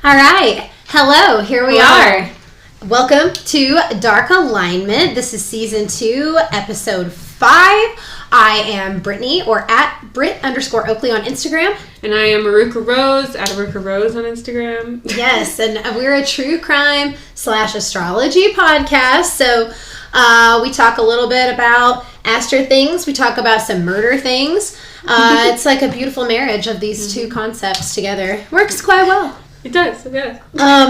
All right. Hello. Here we are. Welcome to Dark Alignment. This is season 2, episode 5. I am Brittney, or at Brit_Oakley on Instagram. And I am Eruca Rose, at Eruca Rose on Instagram. Yes, and we're a true crime / astrology podcast. So we talk a little bit about astro things. We talk about some murder things. It's like a beautiful marriage of these two concepts together. Works quite well. It does, yeah.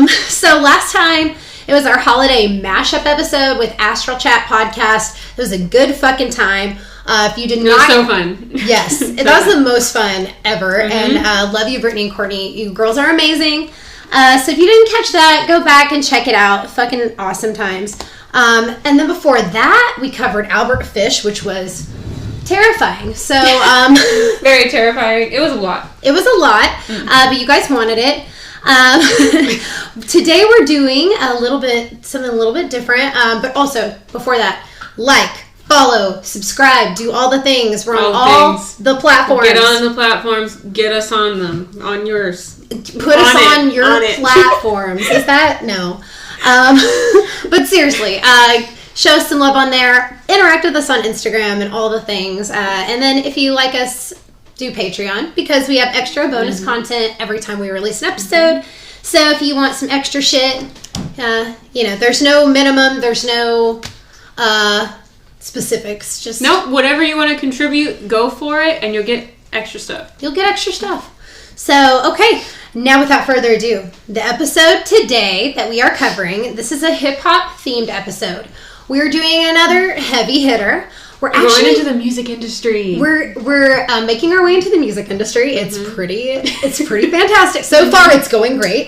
So last time, it was our holiday mashup episode with Astral Chat podcast. It was a good fucking time. If you did not... It was so fun. Yes. That was the most fun ever. Mm-hmm. And love you, Brittney and Courtney. You girls are amazing. So if you didn't catch that, go back and check it out. Fucking awesome times. And then before that, we covered Albert Fish, which was terrifying. So... Very terrifying. It was a lot. It was a lot. But you guys wanted it. Today we're doing something a little bit different, but also before that, follow, subscribe, do all the things. We're on all the platforms. Get on the platforms, get us on them, on yours. Put us on your platforms. Is that? No. But seriously, show us some love on there, interact with us on Instagram and all the things, and then if you like us, do Patreon, because we have extra bonus content every time we release an episode. So if you want some extra shit, there's no minimum, there's no specifics. Just whatever you want to contribute, go for it, and you'll get extra stuff. You'll get extra stuff. So, okay, now without further ado, the episode today that we are covering, this is a hip-hop themed episode. We're doing another heavy hitter. We're going into the music industry. We're making our way into the music industry. It's pretty fantastic. So far, it's going great.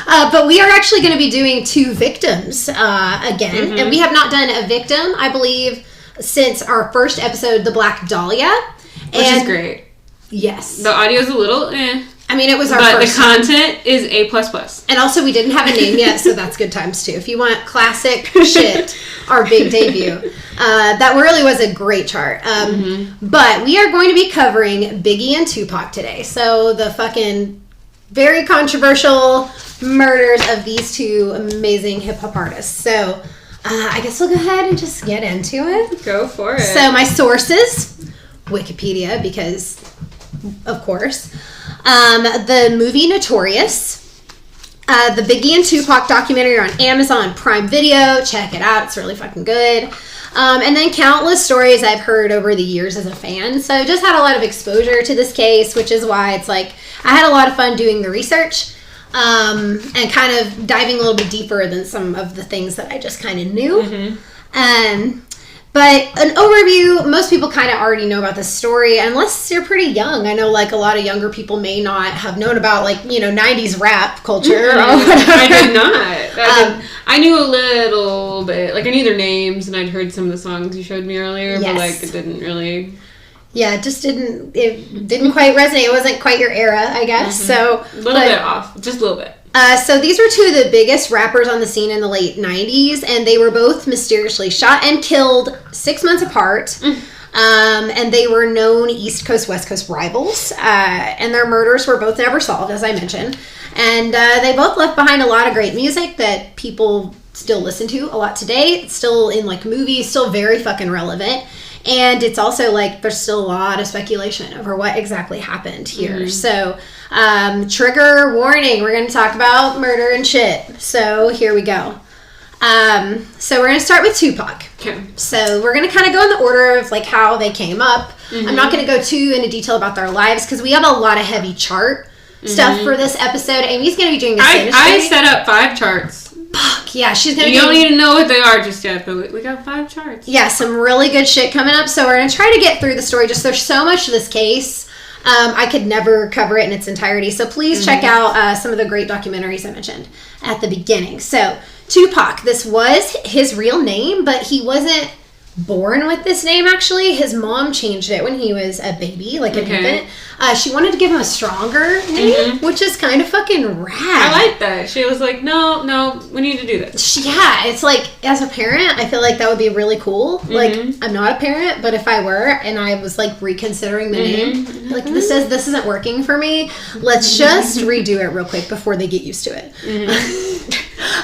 But we are actually going to be doing 2 victims again. And we have not done a victim, I believe, since our first episode, The Black Dahlia. Which is great. Yes. The audio's a little I mean, it was our first. But the content is A++. And also, we didn't have a name yet, so that's good times, too. If you want classic shit, our big debut. That really was a great chart. But we are going to be covering Biggie and Tupac today. So, the fucking very controversial murders of these 2 amazing hip-hop artists. So, I guess we'll go ahead and just get into it. Go for it. So, my sources, Wikipedia, because, of course... the movie Notorious, the Biggie and Tupac documentary on Amazon Prime Video. Check it out. It's really fucking good. And then countless stories I've heard over the years as a fan. So just had a lot of exposure to this case, which is why it's like I had a lot of fun doing the research and kind of diving a little bit deeper than some of the things that I just kind of knew. But an overview, most people kind of already know about this story, unless you're pretty young. I know, like, a lot of younger people may not have known about, 90s rap culture or whatever. I did not. I knew a little bit. Like, I knew their names, and I'd heard some of the songs you showed me earlier, but, it didn't really... Yeah, it didn't quite resonate. It wasn't quite your era, I guess. So a little bit off. Just a little bit. So these were 2 of the biggest rappers on the scene in the late 90s, and they were both mysteriously shot and killed 6 months apart. And they were known East Coast, West Coast rivals. And their murders were both never solved, as I mentioned. And they both left behind a lot of great music that people still listen to a lot today. It's still in, movies, still very fucking relevant. And it's also, there's still a lot of speculation over what exactly happened here. So, trigger warning, we're going to talk about murder and shit. So, here we go. So, we're going to start with Tupac. Okay. So, we're going to kind of go in the order of, how they came up. I'm not going to go too into detail about their lives, because we have a lot of heavy chart stuff for this episode. Amy's going to be doing the Synastry. I set up 5 charts. Fuck, yeah, she's going to You don't need to know what they are just yet, but we got 5 charts. Yeah, some really good shit coming up. So we're going to try to get through the story. Just there's so much to this case. I could never cover it in its entirety. So please check out some of the great documentaries I mentioned at the beginning. So Tupac, this was his real name, but he wasn't born with this name, actually. His mom changed it when he was a baby, like an infant. She wanted to give him a stronger name, which is kind of fucking rad. I like that. She was like, no, we need to do this. Yeah, it's like, as a parent, I feel like that would be really cool. Like, I'm not a parent, but if I were, and I was, like, reconsidering the name, like, this isn't working for me, let's just redo it real quick before they get used to it.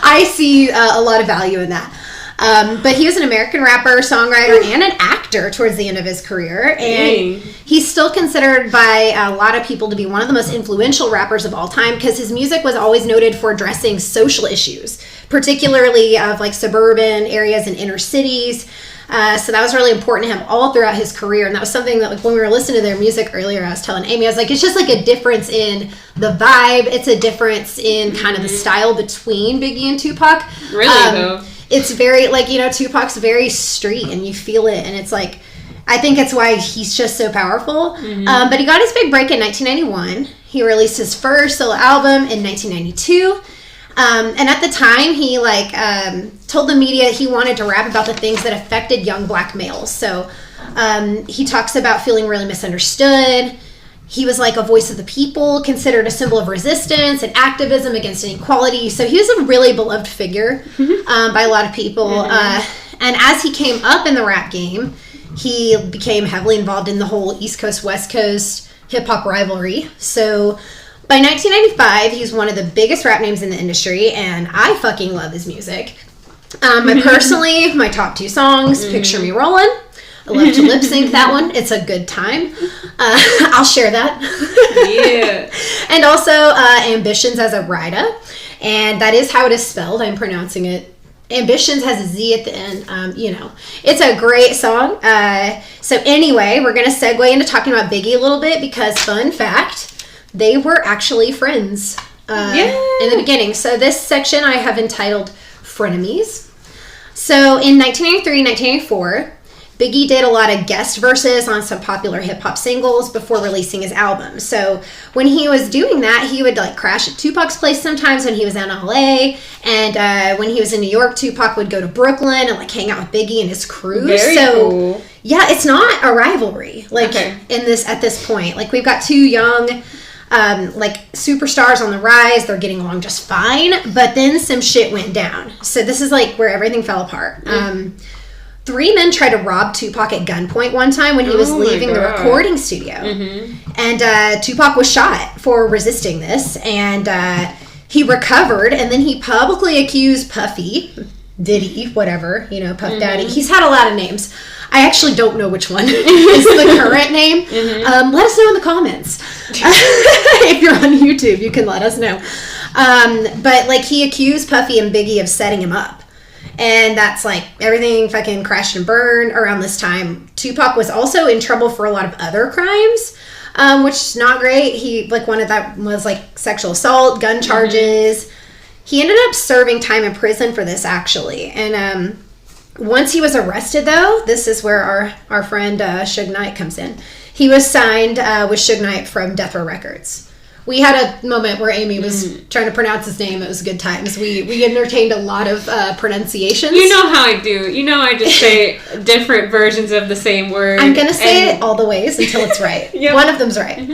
I see a lot of value in that. But he was an American rapper, songwriter, and an actor towards the end of his career. And he's still considered by a lot of people to be one of the most influential rappers of all time because his music was always noted for addressing social issues, particularly of like suburban areas and inner cities. So that was really important to him all throughout his career. And that was something that, like, when we were listening to their music earlier, I was telling Amy, I was like, it's just like a difference in the vibe. It's a difference in kind of the style between Biggie and Tupac. Really, though. It's very, like, you know, Tupac's very street and you feel it. And it's like, I think it's why he's just so powerful. But he got his big break in 1991. He released his first solo album in 1992. And at the time, he, like, told the media he wanted to rap about the things that affected young black males. So he talks about feeling really misunderstood. He was like a voice of the people, considered a symbol of resistance and activism against inequality. So he was a really beloved figure by a lot of people. And as he came up in the rap game, he became heavily involved in the whole East Coast, West Coast hip-hop rivalry. So by 1995, he's one of the biggest rap names in the industry, and I fucking love his music. Personally, my top 2 songs, Picture Me Rollin'. I love to lip sync that one. It's a good time. I'll share that. Yeah. And also Ambitions as a writer. And that is how it is spelled. I'm pronouncing it. Ambitions has a Z at the end. You know, it's a great song. So anyway, we're going to segue into talking about Biggie a little bit because, fun fact, they were actually friends in the beginning. So this section I have entitled Frenemies. So in 1983 and 1984, Biggie did a lot of guest verses on some popular hip-hop singles before releasing his album. So when he was doing that, he would like crash at Tupac's place sometimes when he was in LA. And when he was in New York, Tupac would go to Brooklyn and like hang out with Biggie and his crew. Very cool. Yeah, it's not a rivalry like at this point. Like we've got 2 young like superstars on the rise. They're getting along just fine. But then some shit went down. So this is like where everything fell apart. 3 men tried to rob Tupac at gunpoint one time when he was leaving the recording studio. And Tupac was shot for resisting this. And he recovered. And then he publicly accused Puffy, Diddy, whatever, you know, Puff Daddy. He's had a lot of names. I actually don't know which one is the current name. Let us know in the comments. If you're on YouTube, you can let us know. But like he accused Puffy and Biggie of setting him up. And that's like everything fucking crashed and burned around this time. Tupac was also in trouble for a lot of other crimes, which is not great. He like one of that was like sexual assault, gun charges. He ended up serving time in prison for this actually. And once he was arrested though, this is where our friend Suge Knight comes in. He was signed with Suge Knight from Death Row Records. We had a moment where Amy was trying to pronounce his name. It was good times. We entertained a lot of pronunciations. You know how I do. You know I just say different versions of the same word. I'm going to say it all the ways until it's right. One of them's right.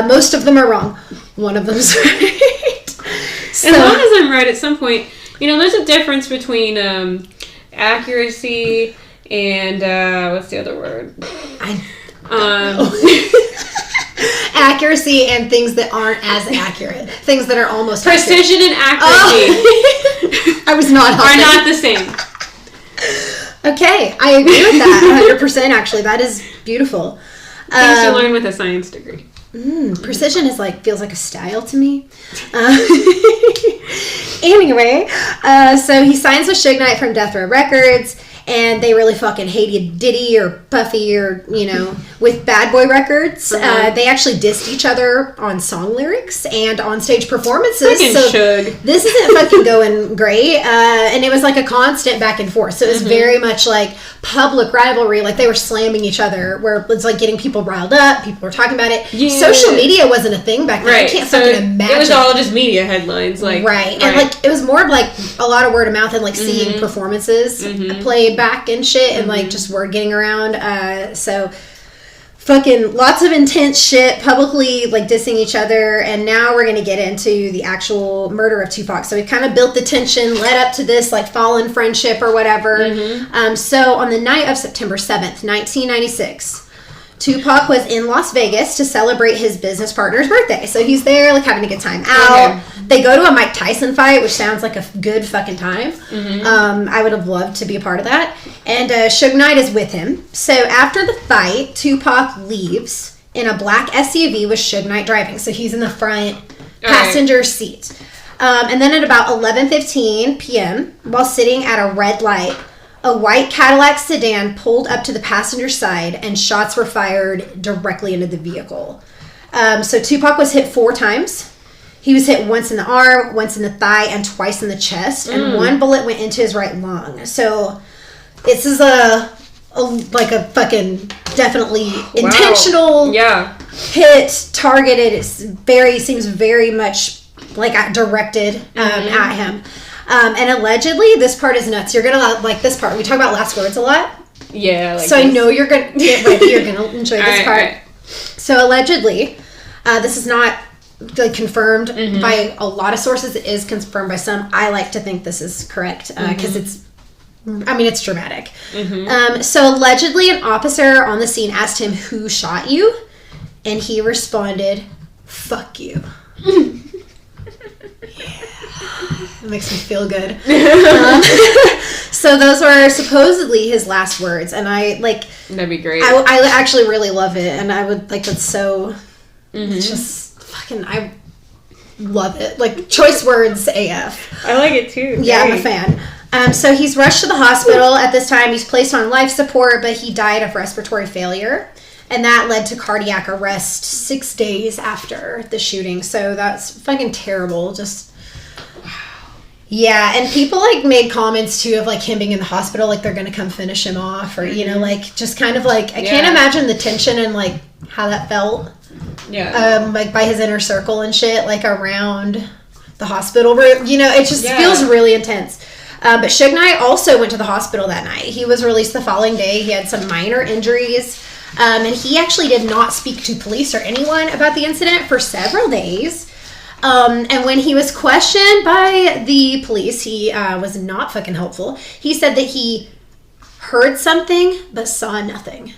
Most of them are wrong. One of them's right. So, as long as I'm right at some point, you know, there's a difference between accuracy and, what's the other word? Accuracy and things that aren't as accurate. Things that are almost precision accurate. And accuracy. Oh. I was not helping. Are not the same. Okay, I agree with that 100%. Actually, that is beautiful. Things you learn with a science degree. Precision is like feels like a style to me. Anyway, so he signs with Suge Knight from Death Row Records. And they really fucking hated Diddy or Puffy or, you know, with Bad Boy Records. They actually dissed each other on song lyrics and on stage performances. Fucking so Suge. This isn't fucking going great. And it was like a constant back and forth. So it was very much like public rivalry. Like they were slamming each other where it's like getting people riled up. People were talking about it. Yeah. Social media wasn't a thing back then. Right. I can't fucking imagine. It was all just media headlines. Like Right. And like it was more of like a lot of word of mouth and like seeing performances played laid back and shit, and like just word getting around. So fucking lots of intense shit, publicly like dissing each other, and now we're gonna get into the actual murder of Tupac. So we've kind of built the tension, led up to this like fallen friendship or whatever. So on the night of September 7th, 1996, Tupac was in Las Vegas to celebrate his business partner's birthday. So he's there, like, having a good time out. They go to a Mike Tyson fight, which sounds like a good fucking time. I would have loved to be a part of that. And Suge Knight is with him. So after the fight, Tupac leaves in a black SUV with Suge Knight driving. So he's in the front passenger seat. And then at about 11:15 p.m., while sitting at a red light, a white Cadillac sedan pulled up to the passenger side and shots were fired directly into the vehicle. So Tupac was hit 4 times. He was hit once in the arm, once in the thigh, and twice in the chest. And one bullet went into his right lung. So this is a fucking definitely intentional hit, targeted. It seems very much like directed at him. And allegedly, this part is nuts. You're gonna like this part. We talk about last words a lot. Yeah. So this. I know you're gonna get ready. You're gonna enjoy this part. Right. So allegedly, this is not like confirmed by a lot of sources. It is confirmed by some. I like to think this is correct because it's dramatic. So allegedly, an officer on the scene asked him, "Who shot you?" And he responded, "Fuck you." It makes me feel good. So those were supposedly his last words, and I like. That'd be great. I actually really love it, and I would like that's so. It's just fucking. I love it. Like choice words AF. I like it too. Yeah, I'm a fan. So he's rushed to the hospital. At this time, he's placed on life support, but he died of respiratory failure. And that led to cardiac arrest 6 days after the shooting. So that's fucking terrible. Just. Yeah, and people like made comments too of like him being in the hospital, like they're gonna come finish him off, or you know, like just kind of like I can't imagine the tension and like how that felt. Yeah. Like by his inner circle and shit, like around the hospital room. You know, it just feels really intense. But Suge Knight also went to the hospital that night. He was released the following day. He had some minor injuries, and he actually did not speak to police or anyone about the incident for several days. And when he was questioned by the police, he was not fucking helpful. He said that he heard something but saw nothing.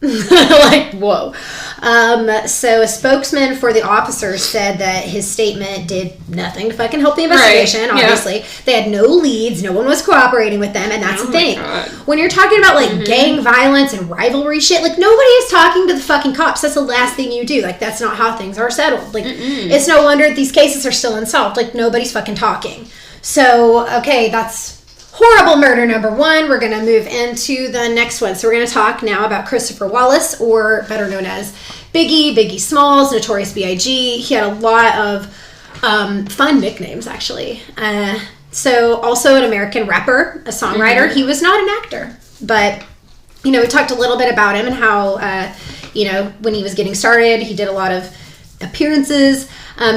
Like, whoa. So a spokesman for the officers said that his statement did nothing to fucking help the investigation, obviously. Yeah. They had no leads, no one was cooperating with them, and that's the thing. When you're talking about, like, gang violence and rivalry shit, like, nobody is talking to the fucking cops. That's the last thing you do. Like, that's not how things are settled. Like, it's no wonder these cases are still unsolved. Like, nobody's fucking talking. So, okay, that's horrible murder number 1. We're going to move into the next one. So we're going to talk now about Christopher Wallace, or better known as Biggie Smalls, Notorious B.I.G. He had a lot of fun nicknames, actually. So also an American rapper, a songwriter. He was not an actor, but, you know, we talked a little bit about him and how, you know, when he was getting started, he did a lot of appearances.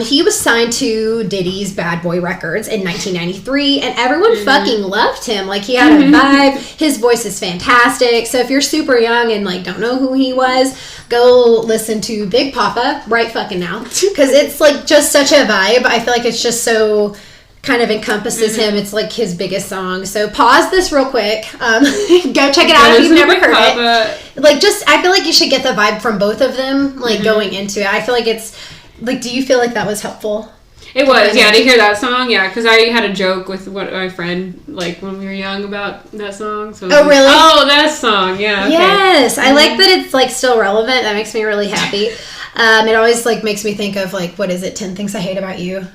He was signed to Diddy's Bad Boy Records in 1993, and everyone fucking loved him. Like, he had a vibe. His voice is fantastic. So if you're super young and, like, don't know who he was, go listen to Big Papa right fucking now, because it's, like, just such a vibe. I feel like it's just so kind of encompasses him. It's, like, his biggest song. So pause this real quick. Go check it out if you've never heard it. Like, just, I feel like you should get the vibe from both of them, like, going into it. I feel like it's, like, do you feel like that was helpful? It was, yeah, to hear that song, yeah, because I had a joke with my friend, like, when we were young about that song. So oh, really? Oh, that song, yeah. Okay. Yes, I like that it's, like, still relevant. That makes me really happy. It always, like, makes me think of, like, what is it, 10 Things I Hate About You,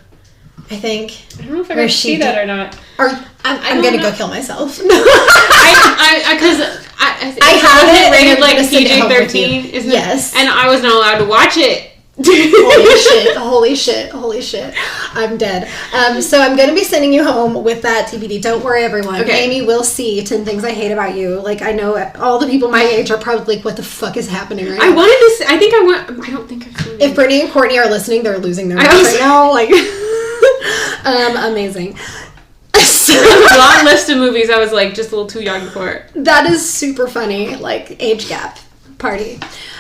I think. I don't know if I can see that or not. Or I'm going to go kill myself. Because I have it rated, like, PG-13, isn't it? Yes. And I was not allowed to watch it. Holy shit. I'm dead. So I'm going to be sending you home with that DVD. Don't worry, everyone. Okay. Amy will see 10 Things I Hate About You. Like, I know all the people my age are probably like, what the fuck is happening right now? I wanted to see, I don't think I've seen it. If Brittney and Courtney are listening, they're losing their minds right now. Like, amazing. So long list of movies I was like just a little too young for. That is super funny, like age gap party.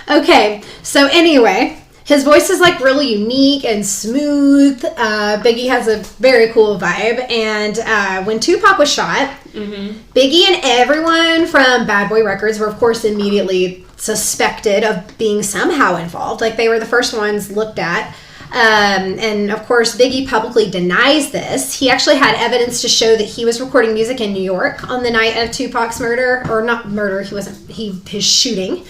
Okay, so anyway, his voice is like really unique and smooth. Biggie has a very cool vibe. And when Tupac was shot, Biggie and everyone from Bad Boy Records were, of course, immediately suspected of being somehow involved. Like, they were the first ones looked at. And of course, Biggie publicly denies this. He actually had evidence to show that he was recording music in New York on the night of Tupac's murder, or not murder. His shooting.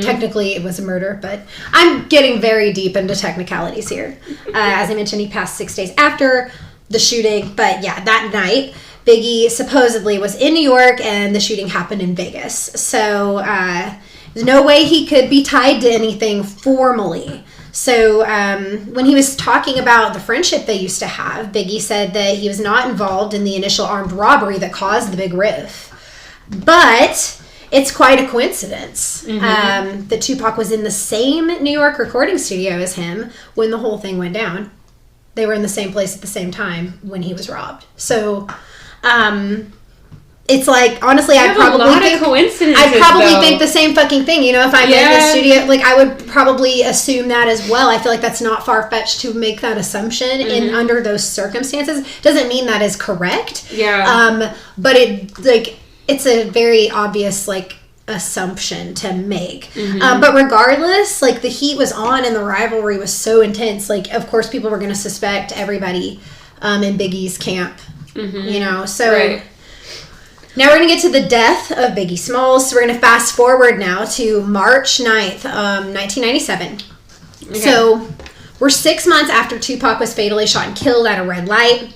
Technically, it was a murder, but I'm getting very deep into technicalities here. As I mentioned, he passed 6 days after the shooting, but yeah, that night, Biggie supposedly was in New York, and the shooting happened in Vegas. So there's no way he could be tied to anything formally. So when he was talking about the friendship they used to have, Biggie said that he was not involved in the initial armed robbery that caused the big riff. But it's quite a coincidence that Tupac was in the same New York recording studio as him when the whole thing went down. They were in the same place at the same time when he was robbed. So it's like, honestly, I'd probably think the same fucking thing. You know, if I'm in the studio, like, I would probably assume that as well. I feel like that's not far-fetched to make that assumption in under those circumstances. Doesn't mean that is correct. Yeah. But it's a very obvious, like, assumption to make. But regardless, like, the heat was on and the rivalry was so intense. Like, of course, people were going to suspect everybody in Biggie's camp. You know, so... Right. Now we're going to get to the death of Biggie Smalls. So we're going to fast forward now to March 9th, 1997. Okay. So we're 6 months after Tupac was fatally shot and killed at a red light.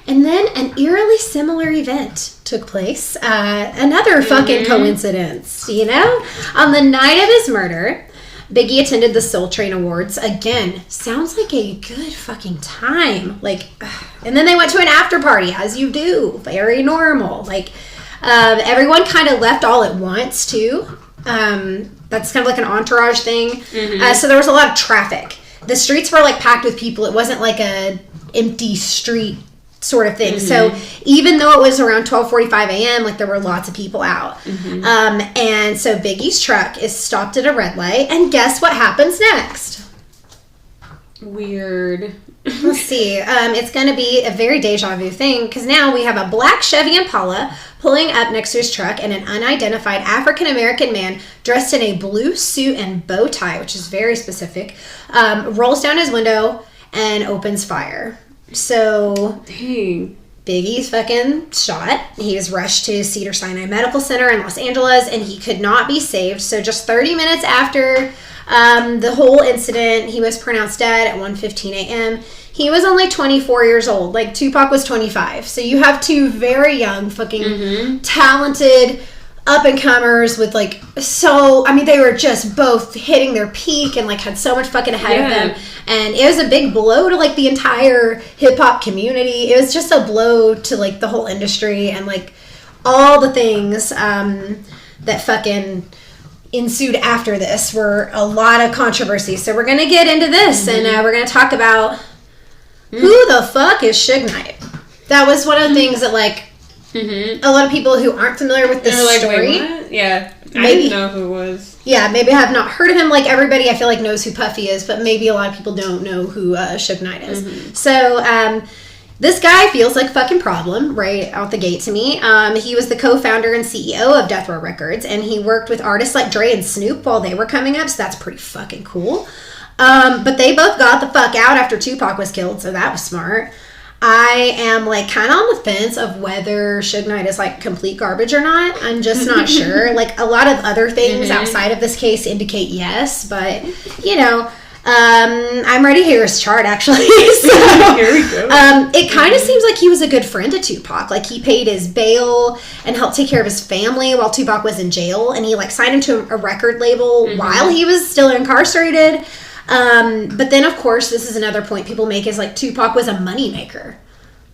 And then an eerily similar event took place. Another fucking coincidence, you know? On the night of his murder, Biggie attended the Soul Train Awards. Again, sounds like a good fucking time. Like, and then they went to an after party, as you do. Very normal. Like, everyone kind of left all at once, too. That's kind of like an entourage thing. So there was a lot of traffic. The streets were, like, packed with people. It wasn't like a empty street sort of thing. So even though it was around 12:45 a.m., like, there were lots of people out. And so Biggie's truck is stopped at a red light, and guess what happens next? Weird. Let's see. It's going to be a very deja vu thing, because now we have a black Chevy Impala pulling up next to his truck, and an unidentified African-American man dressed in a blue suit and bow tie, which is very specific, rolls down his window and opens fire. So, dang. Biggie's fucking shot. He was rushed to Cedars-Sinai Medical Center in Los Angeles, and he could not be saved. So just 30 minutes after the whole incident, he was pronounced dead at 1:15 a.m. He was only 24 years old. Like, Tupac was 25. So you have two very young, fucking talented up-and-comers with, like, they were just both hitting their peak and, like, had so much fucking ahead of them. And it was a big blow to, like, the entire hip-hop community. It was just a blow to, like, the whole industry and, like, all the things that fucking ensued after this were a lot of controversy. So we're going to get into this, and we're going to talk about who the fuck is Suge Knight. That was one of the things that, like, a lot of people who aren't familiar with this story. Wait, what? Yeah. I didn't know who it was. Yeah, maybe have not heard of him. Like, everybody, I feel like, knows who Puffy is, but maybe a lot of people don't know who Suge Knight is. So, this guy feels like a fucking problem right out the gate to me. He was the co-founder and CEO of Death Row Records, and he worked with artists like Dre and Snoop while they were coming up, so that's pretty fucking cool. But they both got the fuck out after Tupac was killed, so that was smart. I am, like, kind of on the fence of whether Suge Knight is, like, complete garbage or not. I'm just not sure. Like, a lot of other things outside of this case indicate yes, but, you know, I'm ready to hear his chart, actually. So, here we go. It kind of seems like he was a good friend to Tupac. Like, he paid his bail and helped take care of his family while Tupac was in jail, and he, like, signed him to a record label while he was still incarcerated. But then, of course, this is another point people make, is, like, Tupac was a moneymaker.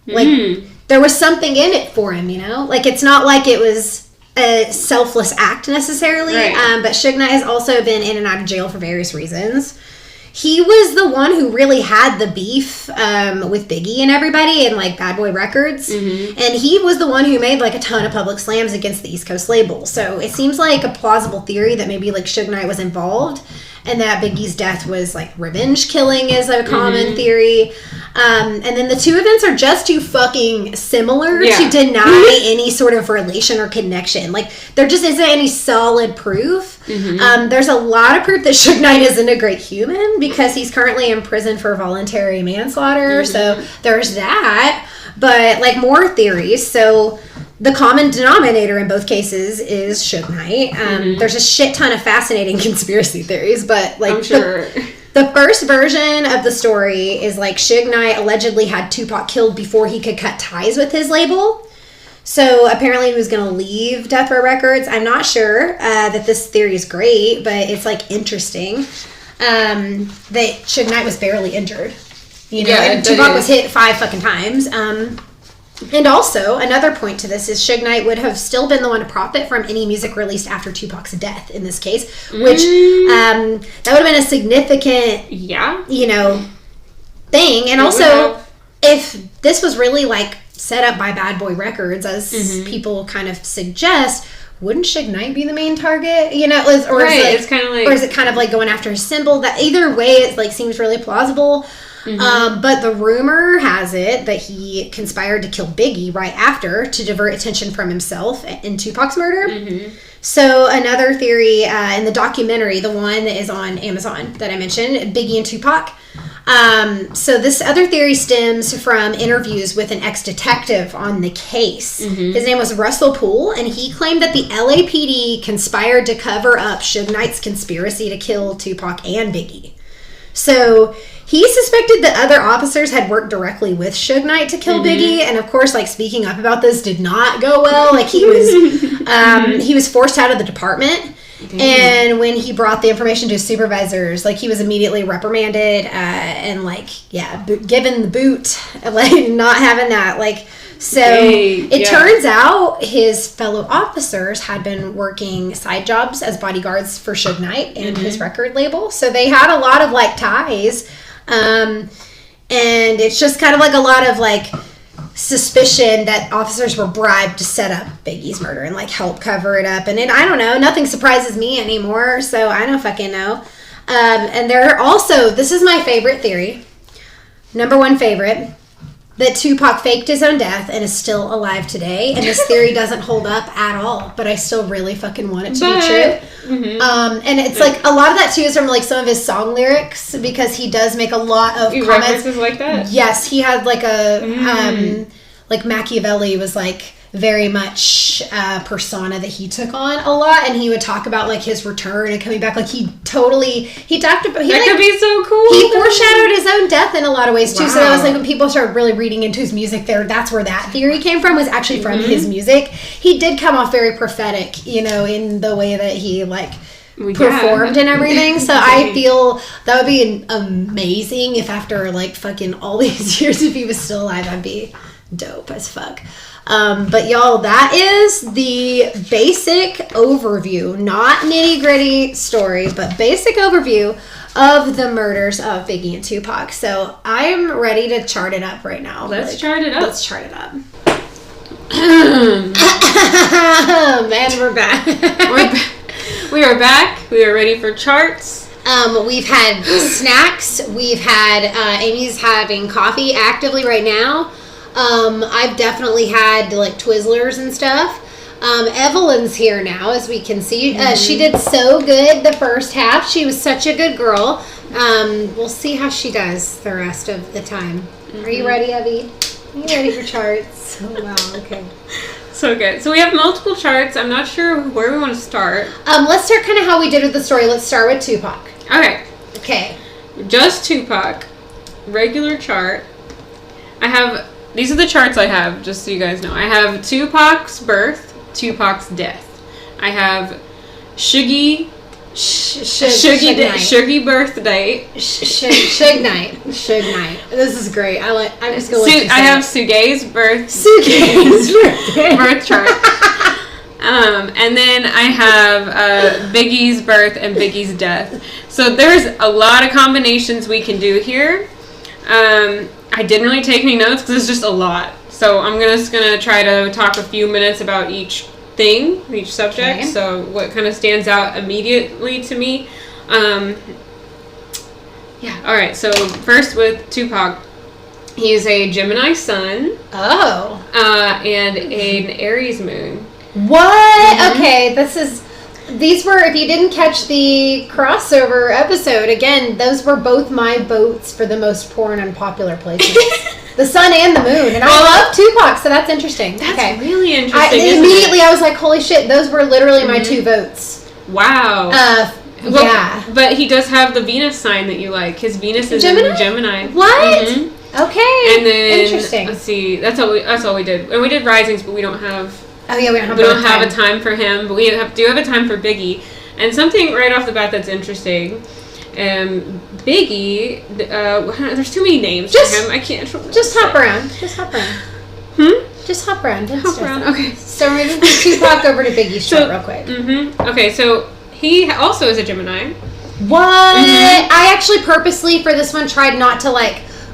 Like, there was something in it for him, you know? Like, it's not like it was a selfless act necessarily. Right. But Suge Knight has also been in and out of jail for various reasons. he was the one who really had the beef with Biggie and everybody and like Bad Boy Records. And he was the one who made like a ton of public slams against the East Coast label. So it seems like a plausible theory that maybe like Suge Knight was involved and that Biggie's death was like revenge killing is a common theory. And then the two events are just too fucking similar to deny any sort of relation or connection. Like, there just isn't any solid proof. There's a lot of proof that Suge Knight isn't a great human because he's currently in prison for voluntary manslaughter. So there's that. But, like, more theories. So the common denominator in both cases is Suge Knight. There's a shit ton of fascinating conspiracy theories, but, like, I'm sure. The first version of the story is like Suge Knight allegedly had Tupac killed before he could cut ties with his label. So apparently he was going to leave Death Row Records. I'm not sure that this theory is great, but it's like interesting that Suge Knight was barely injured. You know, and Tupac was hit 5 fucking times. And also, another point to this is Suge Knight would have still been the one to profit from any music released after Tupac's death in this case, which that would have been a significant, you know, thing. And also, if this was really like set up by Bad Boy Records, as people kind of suggest, wouldn't Suge Knight be the main target? You know, or is it kind of like going after his symbol? That either way, it like seems really plausible. But the rumor has it that he conspired to kill Biggie right after to divert attention from himself in Tupac's murder. So another theory in the documentary, the one that is on Amazon that I mentioned, Biggie and Tupac. So this other theory stems from interviews with an ex-detective on the case. His name was Russell Poole, and he claimed that the LAPD conspired to cover up Suge Knight's conspiracy to kill Tupac and Biggie. So he suspected that other officers had worked directly with Suge Knight to kill Biggie, and of course, like, speaking up about this did not go well. Like, he was forced out of the department, and when he brought the information to his supervisors, like, he was immediately reprimanded and, like, given the boot, like, not having that, like. So it turns out his fellow officers had been working side jobs as bodyguards for Suge Knight and his record label, so they had a lot of, like, ties. And it's just kind of like a lot of like suspicion that officers were bribed to set up Biggie's murder and like help cover it up. And I don't know, nothing surprises me anymore, so I don't fucking know. And there are also, this is my favorite theory, number one favorite, that Tupac faked his own death and is still alive today. And this theory doesn't hold up at all, but I still really fucking want it to be true. And it's like a lot of that too is from like some of his song lyrics, because he does make a lot of comments like that. Yes, he had like a like Machiavelli was like very much a persona that he took on a lot, and he would talk about like his return and coming back. Like he talked about that could be so cool. He foreshadowed his own death in a lot of ways too. So that was like when people started really reading into his music that's where that theory came from, was actually from his music. He did come off very prophetic, you know, in the way that he like performed and everything. So I feel that would be amazing if after like fucking all these years, if he was still alive, that'd be dope as fuck. But y'all, that is the basic overview, not nitty gritty story, but basic overview of the murders of Biggie and Tupac. So I'm ready to chart it up right now. Let's chart it up. Let's chart it up. Man, we're back. We are back. We are ready for charts. We've had snacks. We've had, Amy's having coffee actively right now. I've definitely had like Twizzlers and stuff. Evelyn's here now, as we can see. She did so good the first half. She was such a good girl. We'll see how she does the rest of the time. Are you ready, Evie? Are you ready for charts? Oh, wow, okay. So good. So we have multiple charts. I'm not sure where we want to start. Let's start kind of how we did with the story. Let's start with Tupac. Okay. Just Tupac. Regular chart. These are the charts I have, just so you guys know. I have Tupac's birth, Tupac's death. I have Shuggy birth date. Suge Knight. This is great. I'm just going to I have Sugay's birth. Sugay's birthday. Birth chart. And then I have Biggie's birth and Biggie's death. So there's a lot of combinations we can do here. I didn't really take any notes because it's just a lot. So I'm just going to try to talk a few minutes about each thing, each subject. Okay. So what kind of stands out immediately to me. Alright, so first with Tupac. He is a Gemini Sun. Oh. And an Aries Moon. What? Mm-hmm. Okay, these were, if you didn't catch the crossover episode, again, those were both my votes for the most poor and unpopular places. The sun and the moon. And I love Tupac, so that's interesting. That's really interesting. Immediately I was like, holy shit, those were literally my 2 votes. Wow. Well, yeah. But he does have the Venus sign that you like. His Venus is in Gemini. What? Mm-hmm. Okay. And then, interesting. Let's see, that's all we did. And we did risings, but we don't have... Oh, yeah, we don't have a time for him, but we do have a time for Biggie. And something right off the bat that's interesting, Biggie, there's too many names for him. I can't... Just hop around. Just hop around. Okay. So we're moving from Tupac over to Biggie's chart real quick. Mm-hmm. Okay, so he also is a Gemini. What? Mm-hmm. I actually purposely, for this one, tried not to,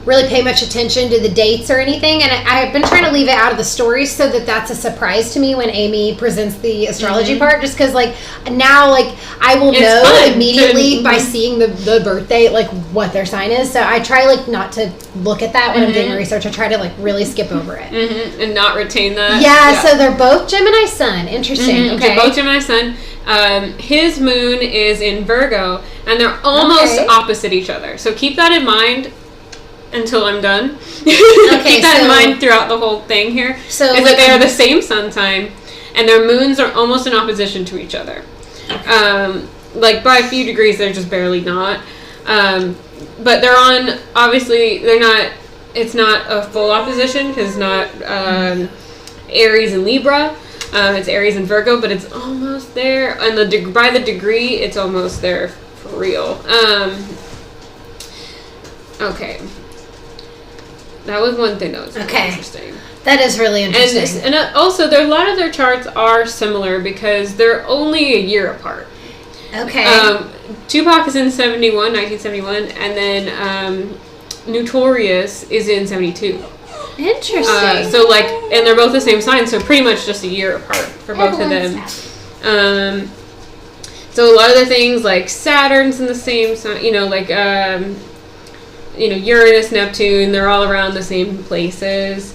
really pay much attention to the dates or anything, and I've been trying to leave it out of the story so that that's a surprise to me when Amy presents the astrology part, just because now I will know immediately by seeing the birthday what their sign is, so I try not to look at that when I'm doing research. I try to really skip over it and not retain that. Yeah, so they're both Gemini Sun. Interesting. Okay, they're both Gemini Sun. His moon is in Virgo, and they're almost opposite each other, so keep that in mind until I'm done. Keep that in mind throughout the whole thing here. So is that they are the same sun sign, and their moons are almost in opposition to each other. Okay. By a few degrees, they're just barely not. But they're on. Obviously, they're not. It's not a full opposition because it's not Aries and Libra. It's Aries and Virgo, but it's almost there. And by the degree, it's almost there for real. Okay. That was one thing that was really interesting. That is really interesting. And also, a lot of their charts are similar because they're only a year apart. Okay. Tupac is in 1971, and then Notorious is in 72. Interesting. And they're both the same sign, so pretty much just a year apart for both of them. So a lot of the things like Saturn's in the same sign, Uranus, Neptune, they're all around the same places.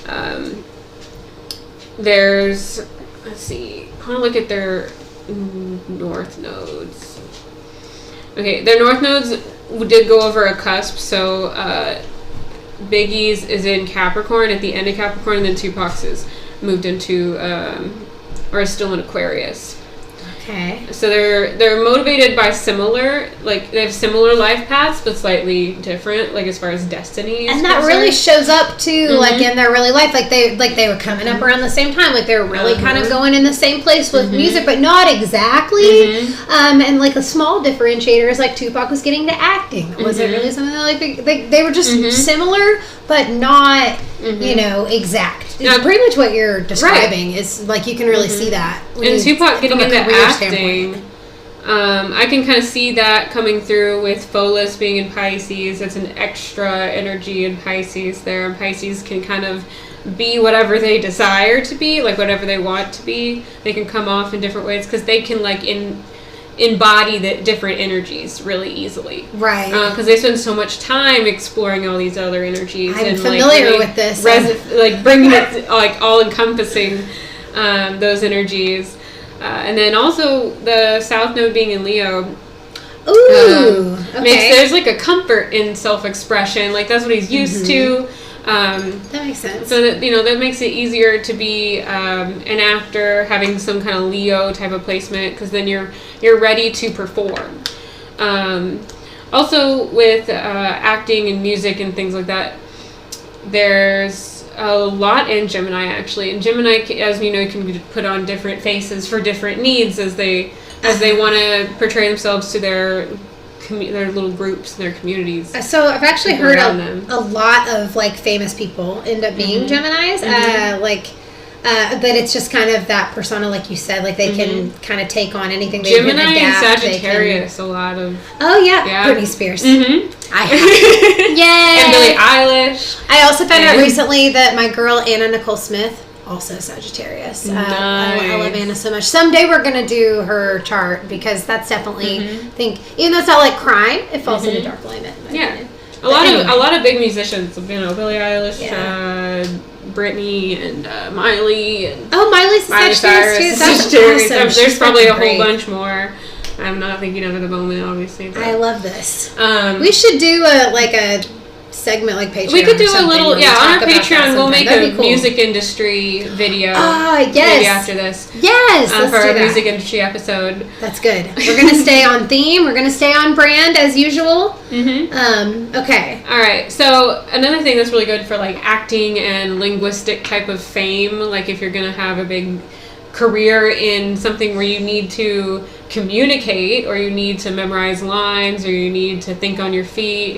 Let's see, I want to look at their north nodes. Okay, their north nodes did go over a cusp, so Biggie's is in Capricorn, at the end of Capricorn, and then Tupac's is moved into, or is still in Aquarius. Okay. So they're motivated by similar, they have similar life paths, but slightly different, as far as destiny. And that really shows up too, in their really life. They were coming up around the same time. They were really kind of going in the same place with music, but not exactly. And a small differentiator is Tupac was getting to acting. That wasn't really something they were just similar, but not exact. It's pretty much what you're describing. Is you can really see that. And Tupac getting into acting, I can kind of see that coming through with Pholus being in Pisces. It's an extra energy in Pisces there. And Pisces can kind of be whatever they desire to be, whatever they want to be. They can come off in different ways because they can embody the different energies really easily. Right. Because they spend so much time exploring all these other energies. I'm familiar with this. Bringing it, all encompassing those energies. And then also the South Node being in Leo. Ooh. Okay. There's a comfort in self-expression. That's what he's used to. That makes sense. So that that makes it easier to be an actor having some kind of Leo type of placement, because then you're ready to perform. Also with acting and music and things like that, there's a lot in Gemini actually. And Gemini, as we know, can be put on different faces for different needs as they want to portray themselves to their little groups, their communities. So I've actually heard a lot of famous people end up being Geminis. that it's just kind of that persona, like you said, like they can kind of take on anything. They Gemini can adapt, and Sagittarius, a lot of. Oh yeah. Britney Spears. I have. Yay! And Billie Eilish. I also found out recently that my girl Anna Nicole Smith, also Sagittarius. I love Anna so much. Someday we're gonna do her chart because that's definitely I think, even though it's not like crime, it falls into dark alignment. Yeah. A lot of big musicians, Billie Eilish, Brittney, and Miley. And Miley's Sagittarius too. That's awesome. There's probably a whole bunch more. I'm not thinking of at the moment, obviously. But. I love this. We should do a segment like Patreon. We could do a little, on our Patreon. We'll make a music industry video. Yes. Maybe after this. Yes. For our music industry episode. That's good. We're gonna stay on theme. We're gonna stay on brand as usual. Okay. All right. So another thing that's really good for like acting and linguistic type of fame, like if you're gonna have a big career in something where you need to communicate or you need to memorize lines or you need to think on your feet,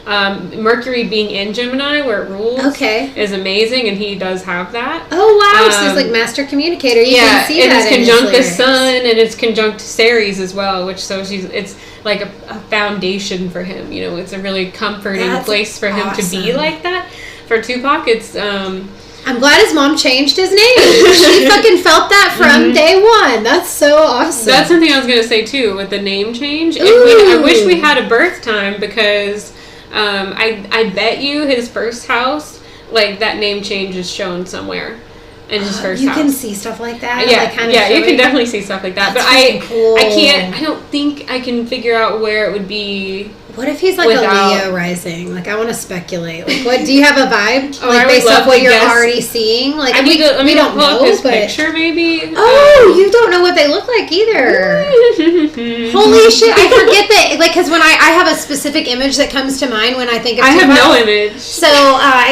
Mercury being in Gemini where it rules is amazing, and he does have that. Oh wow, so he's like master communicator. You can see that. And it's conjunct the sun, and it's conjunct Aries as well, which it's like a foundation for him. It's a really comforting place for him to be like that. For Tupac, it's I'm glad his mom changed his name. She fucking felt that from day one. That's so awesome. That's something I was gonna say too with the name change. I wish we had a birth time because I bet you his first house, like that name change is shown somewhere in his first house. You can see stuff like that. You can definitely see stuff like that. That's cool. I don't think I can figure out where it would be. What if he's like a Leo rising? Like, I want to speculate. Like, what do you have a vibe? Based off what you're already seeing? Like, we don't know his picture, maybe. Oh, you don't know what they look like either. Holy shit! I forget that. Like, because when I have a specific image that comes to mind when I think of Tupac. I have no image. So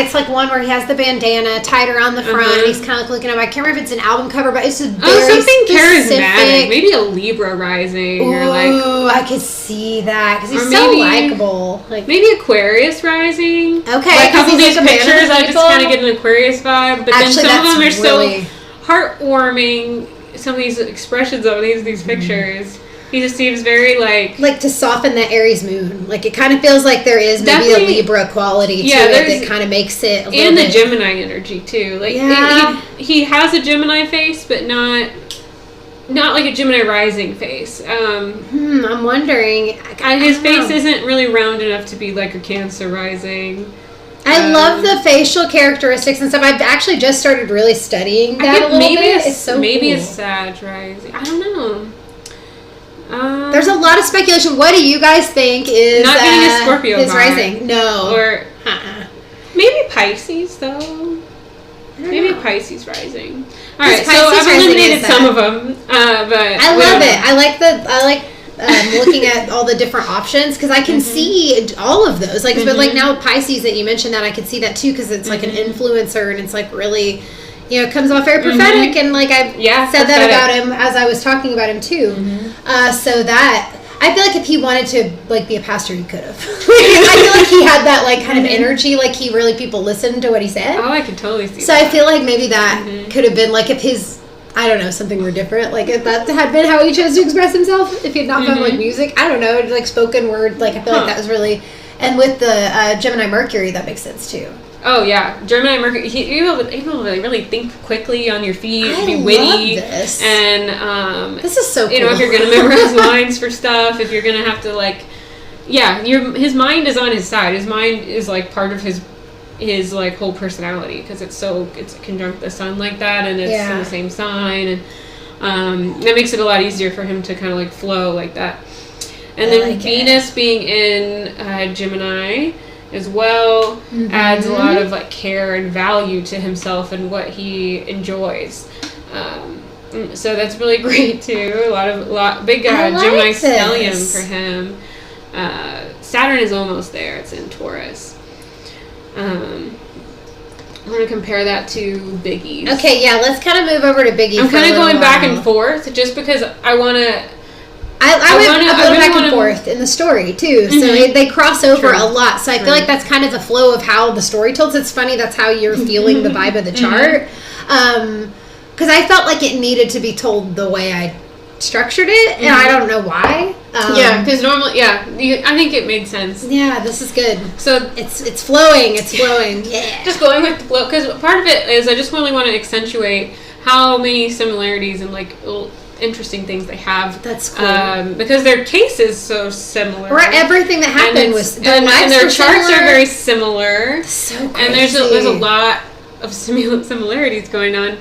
it's like one where he has the bandana tied around the front. And he's kind of looking up. I can't remember if it's an album cover, but it's just very something specific. Charismatic. Maybe a Libra rising. Ooh, or like I could see that because he's so likable. Like maybe Aquarius rising. Okay, like a couple of these pictures, I just kind of get an Aquarius vibe. But then some of them are so heartwarming. Some of these expressions of these pictures. He just seems very like to soften the Aries moon. Like it kind of feels like there is maybe a Libra quality to it that kind of makes it a little and the Gemini energy too. Like he has a Gemini face, but not like a Gemini rising face. I'm wondering. His face isn't really round enough to be like a Cancer rising. I love the facial characteristics and stuff. I've actually just started really studying that a little bit. It's so maybe cool. It's Sag rising. I don't know. There's a lot of speculation. What do you guys think is not getting a Scorpio his vibe. rising? No. Or maybe Pisces though. Maybe Pisces rising. All right, so I've eliminated some of them, but I love it. I like looking at all the different options because I can see all of those. Like, but like now Pisces that you mentioned that I could see that too because it's like an influencer and it's like really, it comes off very prophetic and like I said that about him as I was talking about him too. So that. I feel like if he wanted to like be a pastor, he could have. I feel like he had that like kind of energy, like people listened to what he said. Oh, I could totally see. So that. I feel like maybe that could have been like if his, I don't know, something were different. Like if that had been how he chose to express himself, if he had not found like music, I don't know, like spoken word. Like I feel like that was really, and with the Gemini Mercury, that makes sense too. Oh yeah, Gemini Mercury. You're able to really think quickly on your feet, be witty, love this. And this is so cool. If you're gonna memorize lines for stuff, if you're gonna have to like, his mind is on his side. His mind is like part of his like whole personality because it's conjunct the sun like that, and it's in the same sign, and that makes it a lot easier for him to kind of like flow like that. And then Venus being in Gemini as well adds a lot of like care and value to himself and what he enjoys. So that's really great too. A lot big Gemini stellium for him. Saturn is almost there. It's in Taurus. I'm going to compare that to Biggie's. Okay, let's kind of move over to Biggie. I'm kind of going back and forth just because I want to. I went back and forth in the story too, so they cross over a lot. So I feel like that's kind of the flow of how the story told. It's funny that's how you're feeling the vibe of the chart, because I felt like it needed to be told the way I structured it, and I don't know why. Because normally, I think it made sense. Yeah, this is good. So it's flowing. It's flowing. Yeah, just going with the flow, because part of it is I just really want to accentuate how many similarities and like interesting things they have. That's cool. Because their case is so similar. Right, everything that happened was and their charts are very similar. So crazy. And there's a lot of similarities going on.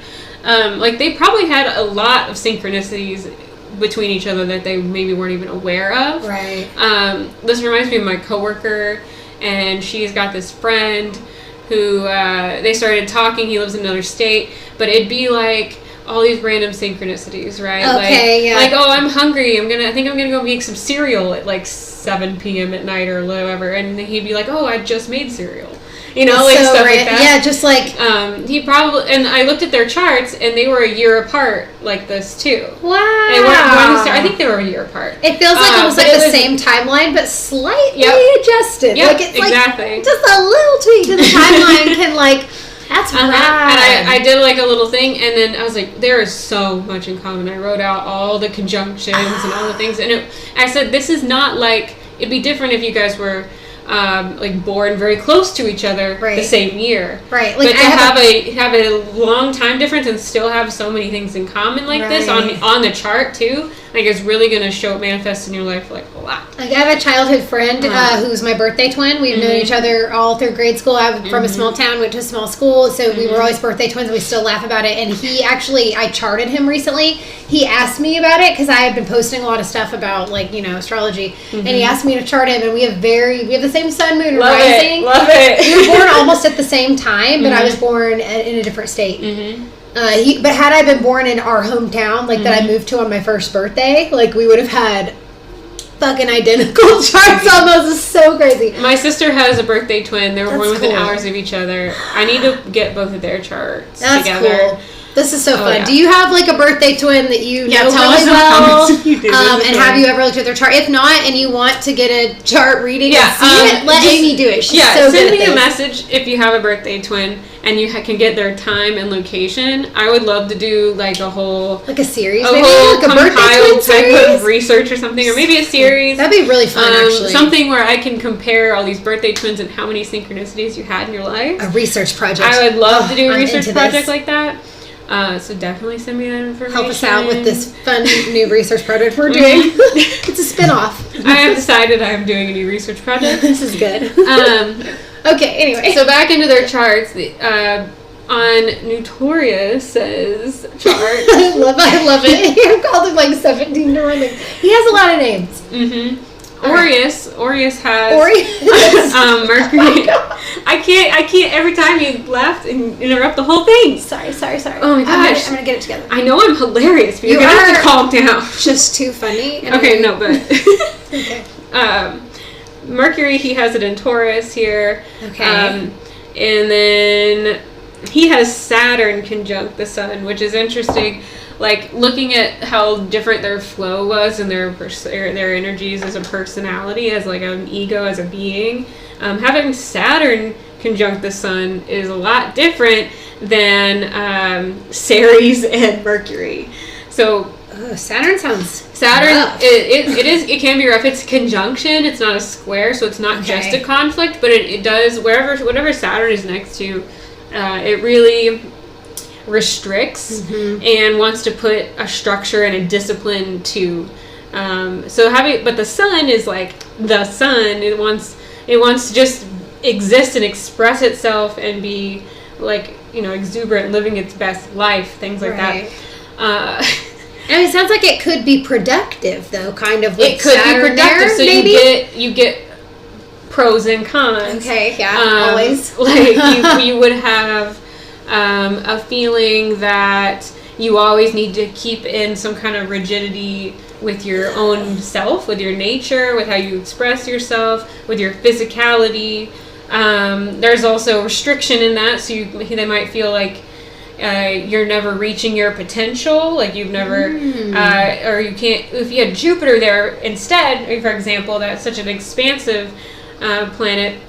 Like they probably had a lot of synchronicities between each other that they maybe weren't even aware of. Right. This reminds me of my coworker, and she's got this friend who they started talking. He lives in another state, but it'd be like all these random synchronicities, right? Okay, like, oh, I'm hungry. I think I'm gonna go make some cereal at like 7 p.m. at night or whatever, and he'd be like, oh, I just made cereal. You know, like stuff like that. Yeah, just like he probably, and I looked at their charts, and they were a year apart, like this too. Wow. I think they were a year apart. It feels like it was like the same timeline, but slightly adjusted. Yep, like it's exactly. Like just a little tweak to the timeline can like. That's right. And I did like a little thing, and then I was like, there is so much in common. I wrote out all the conjunctions and all the things, and I said, this is not like, it'd be different if you guys were like born very close to each other the same year. Right. Like, but to have a long time difference and still have so many things in common like this on the chart too, like it's really going to manifest in your life like a lot. Like I have a childhood friend who's my birthday twin. We've known each other all through grade school. I'm from a small town, went to a small school, so we were always birthday twins, and we still laugh about it. And he actually, I charted him recently. He asked me about it because I had been posting a lot of stuff about like, you know, astrology, and he asked me to chart him, and we have the same sun, moon, and rising. Love it. We were born almost at the same time, but I was born in a different state. But had I been born in our hometown, like that I moved to on my first birthday, like we would have had fucking identical charts almost. It's so crazy. My sister has a birthday twin. They were born within hours of each other. I need to get both of their charts together. Cool. This is so fun. Yeah. Do you have like a birthday twin that you know tell really us well? In the comments if you do. And have you ever looked at their chart? If not, and you want to get a chart reading and see it, let Amy do it. She's so good send at me this. a message if you have a birthday twin and you can get their time and location. I would love to do like a whole series, maybe like a birthday twin type series of research or something, or maybe a series. That'd be really fun, actually. Something where I can compare all these birthday twins and how many synchronicities you had in your life. A research project. I would love to do a research project like that. So definitely send me that information. Help us out with this fun new research project we're doing. It's a spin-off. I have decided I am doing a new research project. This is good. Okay, anyway. So back into their charts. On Notorious's chart. I love it. I've called him like 17 different things. He has a lot of names. Orius has Mercury. Oh I can't every time you laugh and interrupt the whole thing. Sorry. Oh my gosh. I'm gonna get it together. I know I'm hilarious, but you're gonna have to calm down. Just too funny. Okay, no, but okay. Mercury, he has it in Taurus here. Okay. And then he has Saturn conjunct the Sun, which is interesting. Like looking at how different their flow was and their energies as a personality, as like an ego, as a being. Having Saturn conjunct the Sun is a lot different than Ceres and Mercury. So Saturn sounds rough. It can be rough. It's conjunction. It's not a square, so it's not just a conflict, but it does whatever Saturn is next to. It really restricts and wants to put a structure and a discipline to. But the Sun is like the Sun. It wants to just exist and express itself and be like, you know, exuberant, living its best life, things like that. And it sounds like it could be productive, though, kind of. With it could Saturn be productive, there, so maybe? you get pros and cons. Okay, yeah, always. Like you would have a feeling that you always need to keep in some kind of rigidity with your own self, with your nature, with how you express yourself, with your physicality. There's also restriction in that, so they might feel like you're never reaching your potential, like you've never, or you can't, if you had Jupiter there instead, for example, that's such an expansive planet,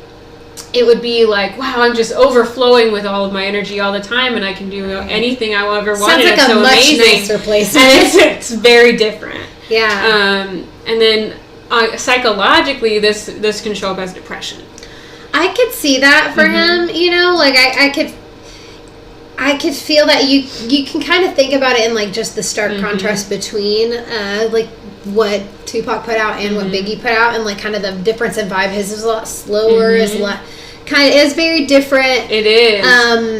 it would be like, wow, I'm just overflowing with all of my energy all the time, and I can do anything I ever wanted. Sounds like a much nicer place. And it's very different. Yeah. And then psychologically, this can show up as depression. I could see that for him, you know, like I could feel that you can kind of think about it in like just the stark contrast between like what Tupac put out and what Biggie put out, and like kind of the difference in vibe. His is a lot slower, is a lot kind of is very different. It is.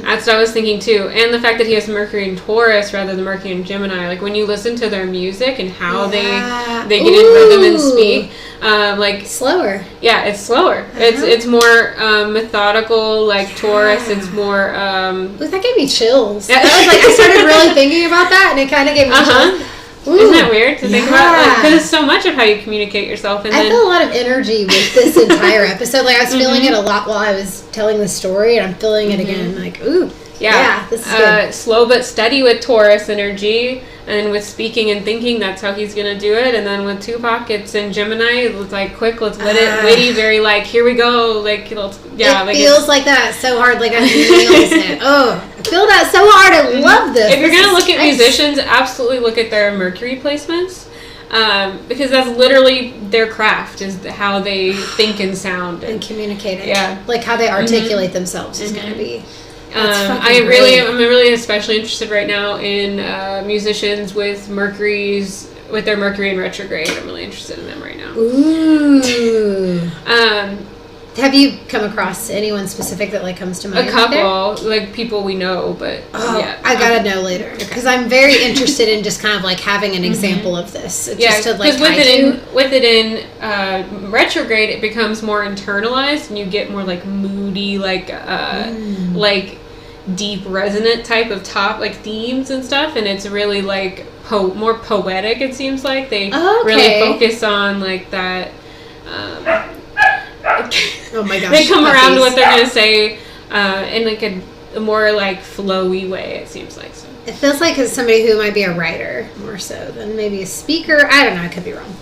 That's what I was thinking too, and the fact that he has Mercury in Taurus rather than Mercury in Gemini. Like when you listen to their music and how they get in rhythm and speak, like slower. Yeah, it's slower. It's more methodical. Like Taurus, it's more. That gave me chills. That was like I started really thinking about that, and it kind of gave me chills. Ooh, isn't that weird to think about? Because it's so much of how you communicate yourself. And I feel a lot of energy with this entire episode. Like I was feeling it a lot while I was telling the story, and I'm feeling it again. Like, ooh, yeah, this is good. Slow but steady with Taurus energy, and with speaking and thinking, that's how he's gonna do it. And then with Tupac, it's in Gemini. It's like quick, let's let it witty, very like here we go. Like it feels like that so hard. Like I'm feeling it. Oh, I feel that so hard. I love this. If you're gonna look at musicians, absolutely look at their Mercury placements. Because that's literally their craft, is how they think and sound and communicate it. Yeah, like how they articulate themselves is going to be. I'm really especially interested right now in musicians with their Mercury in retrograde. I'm really interested in them right now. Ooh. Have you come across anyone specific that like comes to mind? A couple, like people we know, but yeah. I gotta know later because I'm very interested in just kind of like having an example of this. Just to, like, with it in retrograde, it becomes more internalized, and you get more like moody, like deep resonant type of like themes and stuff, and it's really like more poetic. It seems like they really focus on like that. Oh my gosh! They come around to what they're gonna say in like a more like flowy way. It seems like so. It feels like it's somebody who might be a writer more so than maybe a speaker. I don't know. I could be wrong.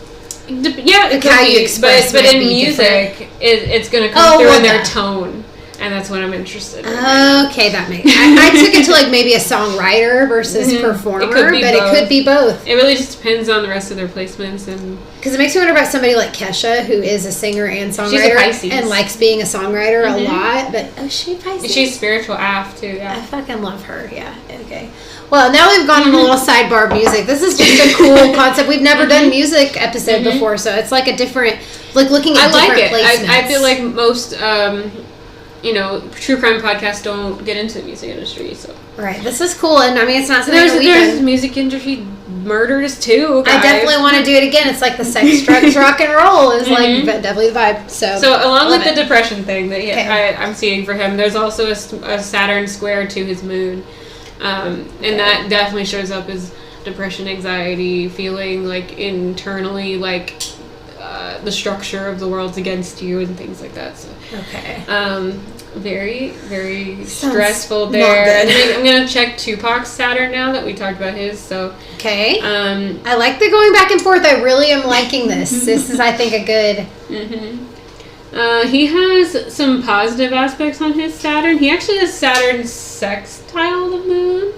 Yeah, it could be, but in music, it's gonna come through in their tone. And that's what I'm interested in. Okay, that makes I took it to like maybe a songwriter versus performer, it could be both. It really just depends on the rest of their placements, and because it makes me wonder about somebody like Kesha, who is a singer and songwriter. She's a Pisces. And likes being a songwriter a lot. But she's Pisces. She's spiritual AF too. Yeah, I fucking love her. Yeah. Okay. Well, now we've gone on a little sidebar of music. This is just a cool concept. We've never done music episode before, so it's like a different, like looking at different placements. I feel like most. True crime podcasts don't get into the music industry, so. Right. This is cool, and I mean, it's not something there's music industry murders too, guys. I definitely want to do it again. It's like the sex, drugs, rock and roll is like definitely the vibe. So along with the depression thing that I'm seeing for him, there's also a Saturn square to his moon, and that definitely shows up as depression, anxiety, feeling like internally like the structure of the world's against you and things like that. So. Okay. Very, very stressful there. I'm gonna check Tupac's Saturn now that we talked about his. So. Okay. I like the going back and forth. I really am liking this. This is, I think, a good. He has some positive aspects on his Saturn. He actually has Saturn sextile the moon.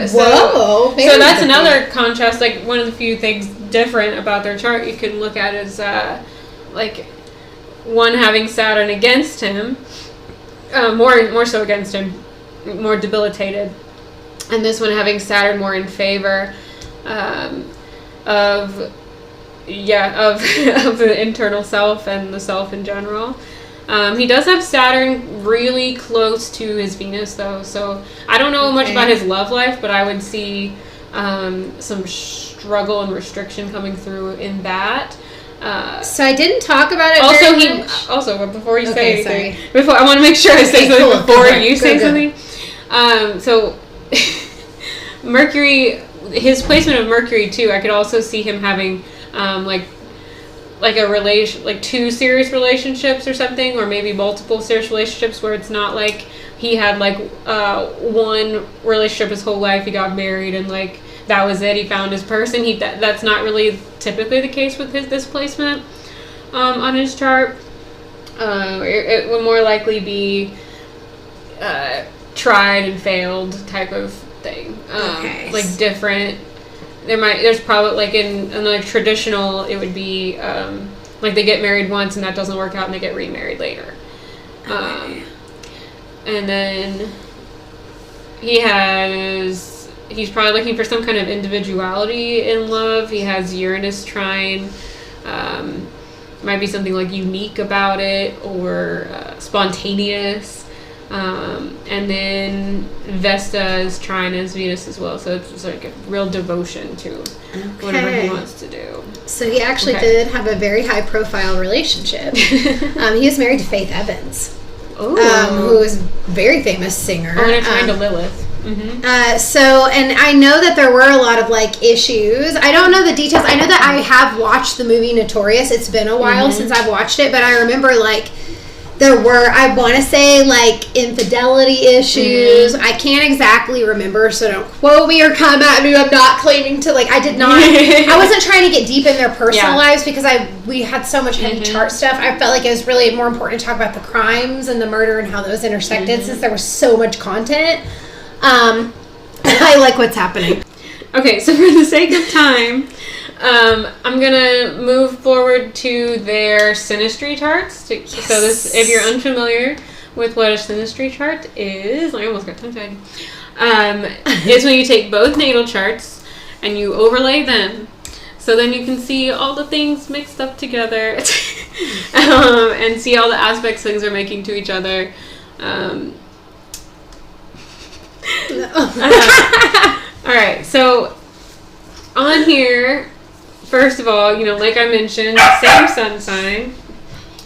So that's another contrast. Like one of the few things different about their chart you can look at is like one having Saturn against him, more so against him, more debilitated, and this one having Saturn more in favor of the internal self and the self in general. He does have Saturn really close to his Venus, though, so I don't know much about his love life, but I would see some struggle and restriction coming through in that. So I didn't talk about it but before you say anything, I want to make sure I say something before you say something. So Mercury, his placement of Mercury too, I could also see him having like a relation, like 2 serious relationships or something, or maybe multiple serious relationships where it's not like he had like one relationship his whole life, he got married and like that was it, he found his person. That's not really typically the case with this placement on his chart. It would more likely be tried and failed type of thing. Okay. Like different. There's probably like in like traditional, it would be like they get married once and that doesn't work out and they get remarried later. Okay. And then he's probably looking for some kind of individuality in love. He has Uranus trine. Might be something like unique about it or spontaneous. And then Vesta is trine as Venus as well, so it's like a real devotion to whatever he wants to do. So he actually did have a very high profile relationship. He was married to Faith Evans, who was a very famous singer. And trine to Lilith. Mm-hmm. So, and I know that there were a lot of like issues. I don't know the details. I know that I have watched the movie Notorious. It's been a while since I've watched it, but I remember like there were, I want to say, like infidelity issues. I can't exactly remember, so don't quote me or come at me. I'm not claiming to, like, I did not, I wasn't trying to get deep in their personal lives because we had so much heavy chart stuff. I felt like it was really more important to talk about the crimes and the murder and how those intersected since there was so much content. I like what's happening. Okay, so for the sake of time, I'm gonna move forward to their Sinistry charts. So this, if you're unfamiliar with what a Sinistry chart is, I almost got tongue-tied. Is when you take both natal charts and you overlay them, so then you can see all the things mixed up together, and see all the aspects things are making to each other. All right, so on here, first of all, like I mentioned, same sun sign.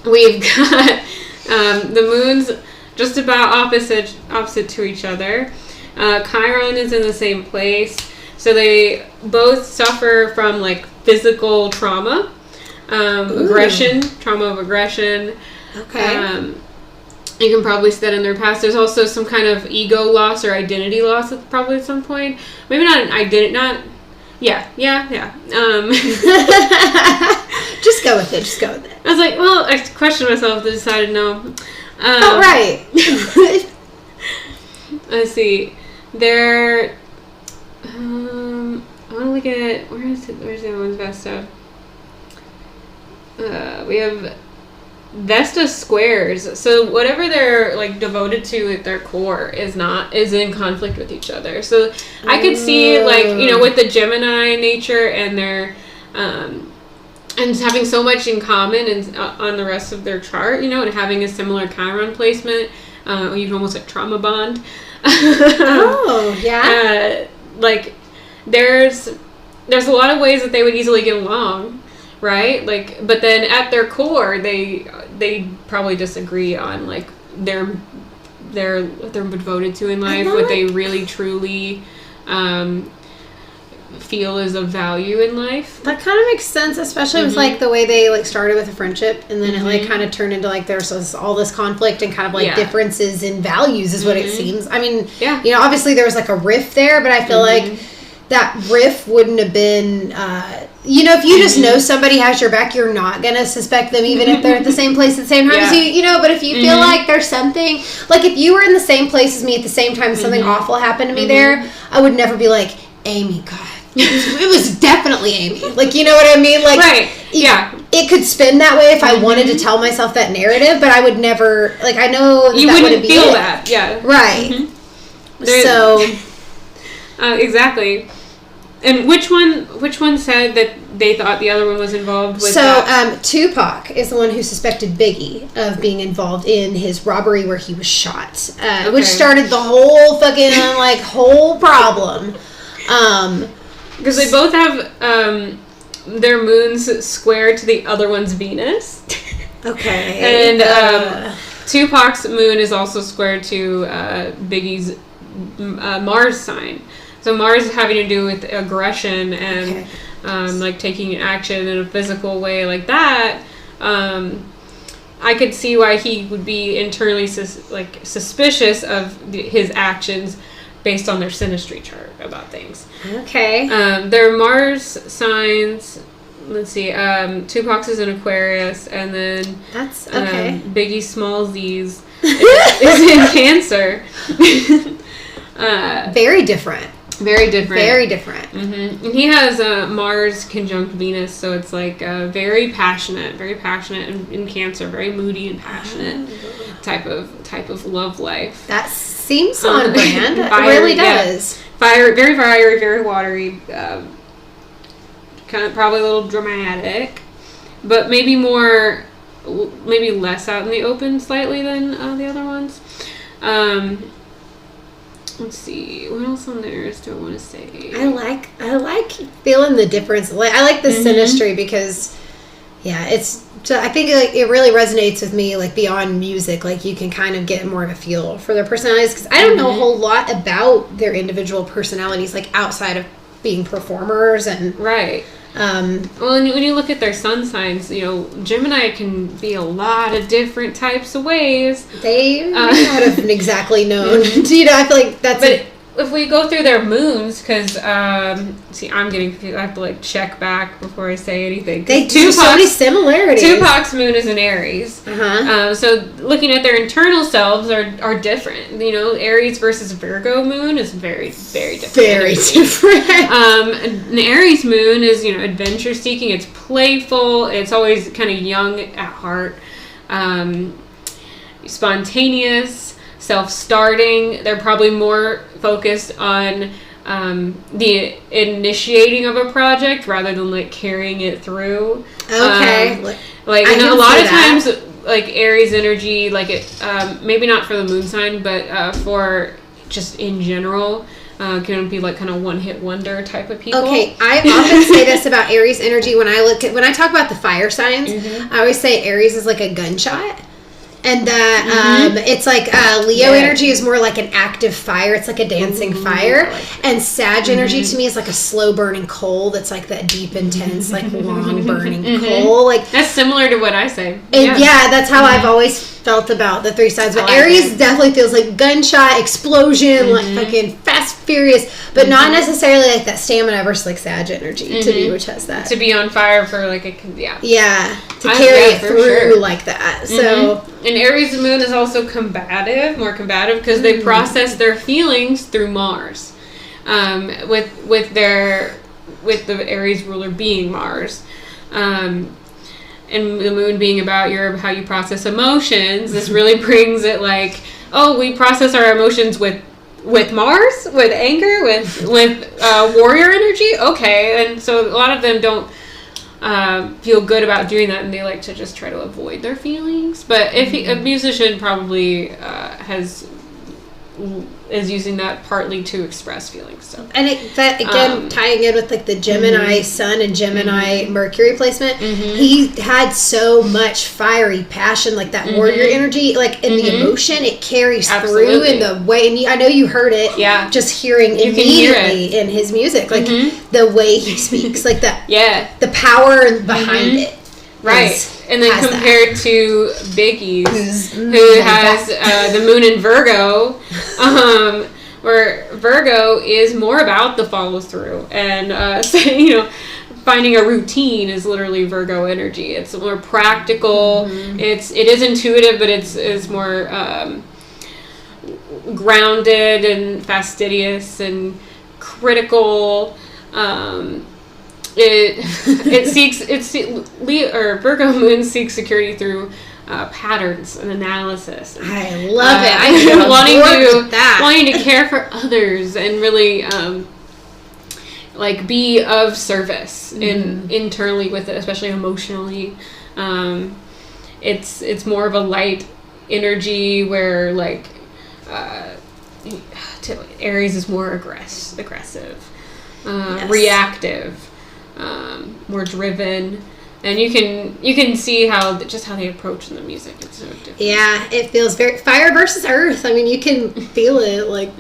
We've got the moons just about opposite to each other. Chiron is in the same place, so they both suffer from like physical trauma, trauma of aggression. Okay. You can probably see that in their past. There's also some kind of ego loss or identity loss probably at some point. Maybe not an identity, Yeah. Just go with it. I was like, well, I questioned myself and decided no. Right. Let's see. They're, I want to look at, where's the other one's Vesta? We have Vesta squares. So whatever they're like devoted to at their core is in conflict with each other. So I could see like, with the Gemini nature and their and having so much in common and on the rest of their chart, and having a similar Chiron placement, you can almost like trauma bond. Like there's a lot of ways that they would easily get along. Right? Like, but then at their core, they probably disagree on like what they're devoted to in life, what they really truly feel is of value in life. That kind of makes sense, especially with like the way they like started with a friendship and then it like kind of turned into like there's all this conflict and kind of like differences in values is what it seems. I mean, obviously there was like a rift there, but I feel like that riff wouldn't have been, if you just know somebody has your back, you're not going to suspect them even if they're at the same place at the same time as you, but if you feel like there's something, like if you were in the same place as me at the same time and something awful happened to me there, I would never be like, Amy, God. It was definitely Amy. Like, you know what I mean? Like, right. It could spin that way if I wanted to tell myself that narrative, but I would never, like, I know you that wouldn't be feel it. That. Yeah. Right. So. Exactly. And which one said that they thought the other one was involved with Tupac is the one who suspected Biggie of being involved in his robbery where he was shot, which started the whole fucking whole problem. Because they both have their moons square to the other one's Venus. Okay. And Tupac's moon is also square to Biggie's Mars sign. So Mars having to do with aggression and like taking action in a physical way like that, I could see why he would be internally suspicious of his actions based on their Sinistry chart about things. Okay. Their Mars signs, let's see, Tupac's is in Aquarius, and then that's okay. Biggie Small Z's is in Cancer. Very different. Very different. Very different. Mm-hmm. And he has Mars conjunct Venus, so it's like very passionate in Cancer, very moody and passionate type of love life. That seems on brand. It Fire, really does. Yeah. Fire, very fiery, very watery. Kind of probably a little dramatic, but maybe less out in the open slightly than the other ones. Let's see, what else on theirs do I want to say? I like feeling the difference. I like the Synastry because, yeah, I think like it really resonates with me, like beyond music. Like you can kind of get more of a feel for their personalities because I don't know a whole lot about their individual personalities, like outside of being performers and right. Well, when you look at their sun signs, Gemini can be a lot of different types of ways. They may not have exactly known. I feel like that's. But if we go through their moons, because see, I'm getting confused. I have to like check back before I say anything. They do so many similarities. Tupac's moon is in Aries. So looking at their internal selves are different. Aries versus Virgo moon is very, very different. Very different. An Aries moon is adventure seeking. It's playful. It's always kind of young at heart. Spontaneous. Self-starting. They're probably more focused on the initiating of a project rather than like carrying it through. Okay. A lot of times, like Aries energy, like it, maybe not for the moon sign, but for just in general, can be like kind of one-hit wonder type of people. Okay, I often say this about Aries energy when I talk about the fire signs. I always say Aries is like a gunshot. And that it's like Leo energy is more like an active fire. It's like a dancing fire. Like and Sag energy to me is like a slow burning coal that's like that deep, intense, like long burning coal. Like that's similar to what I say. Yeah, that's how I've always felt about the three sides. But Aries definitely feels like gunshot, explosion, like fucking fast, furious, but not necessarily like that stamina versus like Sag energy to me, which has that. To be on fire for like a, Yeah, to carry it through like that. So... And Aries moon is also more combative because they process their feelings through Mars, with the Aries ruler being Mars, and the moon being about how you process emotions. This really brings it like, we process our emotions with Mars, with anger, with warrior energy. Okay, and so a lot of them don't feel good about doing that, and they like to just try to avoid their feelings. But if a musician probably is using that partly to express feelings. So, and tying in with like the Gemini Sun and Gemini Mercury placement, he had so much fiery passion, like that warrior energy, like in the emotion, it carries through in the way. And I know you heard it, just hearing immediately in his music, like the way he speaks, like the power behind it. Right. And then compared to Biggie's, who has the moon in Virgo, where Virgo is more about the follow through, and finding a routine is literally Virgo energy. It's more practical. It is intuitive, but it's more grounded and fastidious and critical. Virgo moon seeks security through patterns and analysis. I love it. Wanting to care for others and really be of service internally with it, especially emotionally. It's more of a light energy where Aries is more aggressive, reactive. More driven, and you can see how they approach in the music. It's so different. Yeah, it feels very fire versus earth. I mean, you can feel it like.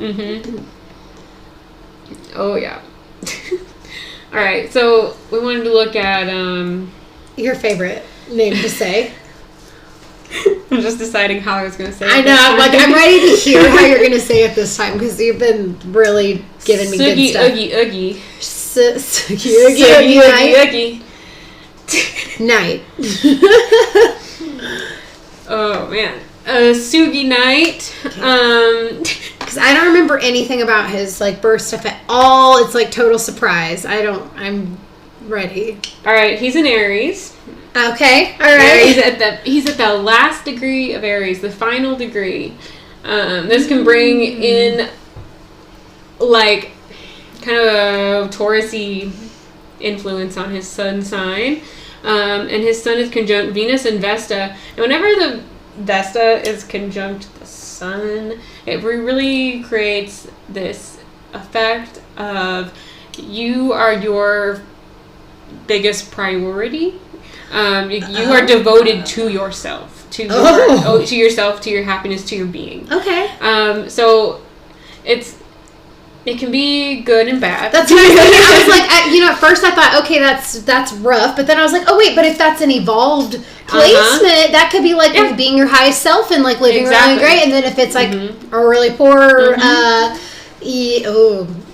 Oh yeah. All right, so we wanted to look at your favorite name to say. I'm just deciding how I was going to say it. I know. I'm ready to hear how you're going to say it this time because you've been really giving me good stuff. Oogie, oogie. Sugi, oogie, oogie, night. Oh, man. Sugi night. Because I don't remember anything about his, like, birth stuff at all. It's, like, total surprise. I'm ready. All right, he's an Aries. Okay, all right. He's at the last degree of Aries, the final degree. This can bring in, like, kind of a Taurus-y influence on his sun sign. And his sun is conjunct Venus and Vesta. And whenever the Vesta is conjunct the sun, it really creates this effect of you are your biggest priority. You are devoted to yourself, to yourself, to your happiness, to your being. Okay. So it can be good and bad. That's what I was like, at first I thought, okay, that's rough, but then I was like, oh wait, but if that's an evolved placement, that could be like being your highest self and like living really great. And then if it's like a really poor,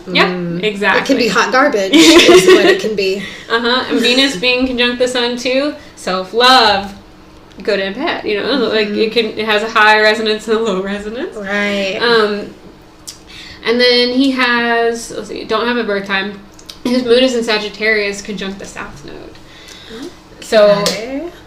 Yep, exactly. It can be hot garbage is what it can be. And Venus being conjunct the sun too, self-love, good and bad. Like it has a high resonance and a low resonance. Right. And then he has, don't have a birth time. His moon is in Sagittarius conjunct the south node. So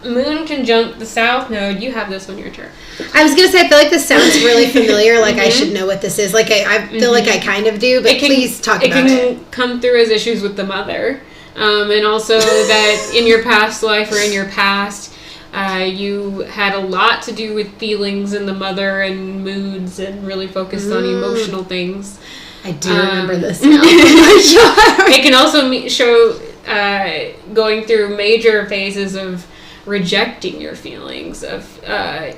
moon conjunct the south node. You have this on your chart. I was gonna say I feel like this sounds really familiar. Like I should know what this is. Like I feel like I kind of do, but please talk about it. It can come through as issues with the mother, and also that in your past life or in your past, you had a lot to do with feelings in the mother and moods, and really focused on emotional things. I do remember this now. It can also show going through major phases of rejecting your feelings, of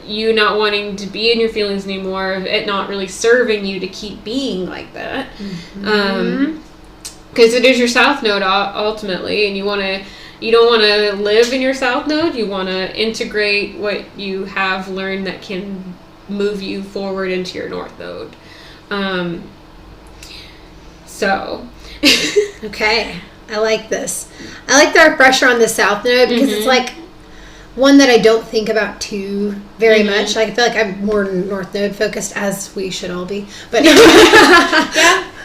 you not wanting to be in your feelings anymore, of it not really serving you to keep being like that. Because it is your south node ultimately, and you don't want to live in your south node. You want to integrate what you have learned that can move you forward into your north node. Okay, I like this. I like the refresher on the south node because it's like one that I don't think about too very much. Like I feel like I'm more north node focused, as we should all be. But yeah,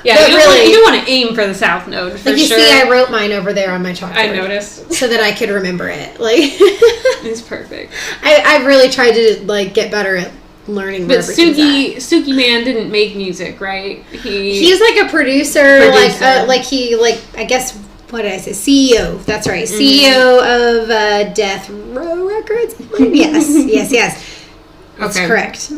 but you don't want to aim for the south node. For like you sure. see, I wrote mine over there on my chalkboard. I noticed so that I could remember it. Like it's perfect. I really tried to like get better at learning. But Suki Man didn't make music, right? He's like a producer. I guess. What did I say? CEO. That's right. CEO of Death Row Records. Yes. That's correct.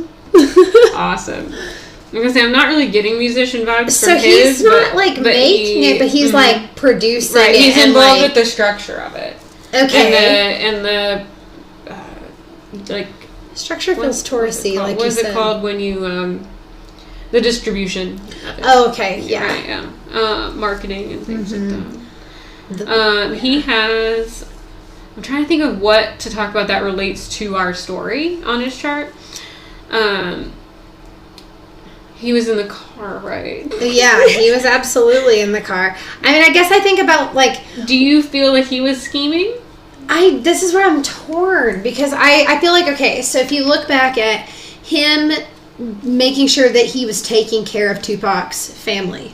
Awesome. I'm gonna say I'm not really getting musician vibes so from his. So he's not making it, but he's like producing it. He's involved with the structure of it. Okay. And the structure feels Taurus-y. What is it called when you the distribution of it. Oh, okay. Yeah. Right, yeah. Marketing and things like that. He has. I'm trying to think of what to talk about that relates to our story on his chart. He was in the car, right? Yeah, he was absolutely in the car. I mean, I guess I think about do you feel like he was scheming? This is where I'm torn because I feel like, okay, so if you look back at him making sure that he was taking care of Tupac's family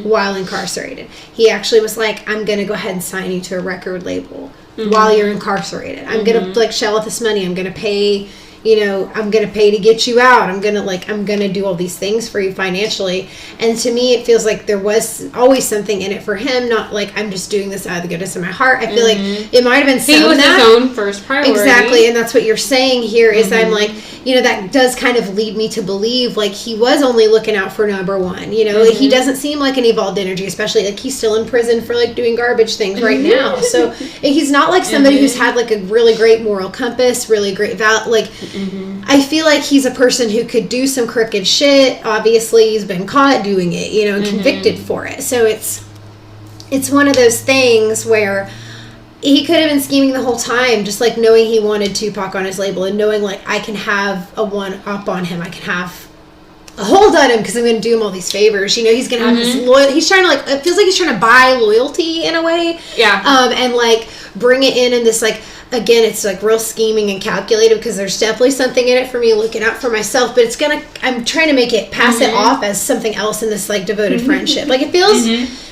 while incarcerated. He actually was like, I'm going to go ahead and sign you to a record label while you're incarcerated. I'm going to shell out this money. I'm going to pay, I'm going to pay to get you out. I'm going to do all these things for you financially. And to me, it feels like there was always something in it for him, not like I'm just doing this out of the goodness of my heart. I feel like it might have been he was his own first priority. Exactly. And that's what you're saying here is I'm like, that does kind of lead me to believe like he was only looking out for number one. He doesn't seem like an evolved energy, especially like he's still in prison for like doing garbage things right now. So he's not like somebody who's had like a really great moral compass, really great I feel like he's a person who could do some crooked shit. Obviously, he's been caught doing it, and convicted for it. So it's one of those things where he could have been scheming the whole time, just like knowing he wanted Tupac on his label and knowing like I can have a one up on him, I can have a hold on him because I'm going to do him all these favors. You know, he's going to have this loyal. He's trying to like, it feels like he's trying to buy loyalty in a way. Yeah. And like bring it in this like, again, it's like real scheming and calculated because there's definitely something in it for me looking out for myself, but I'm trying to make it, pass it off as something else in this like devoted friendship. Like it feels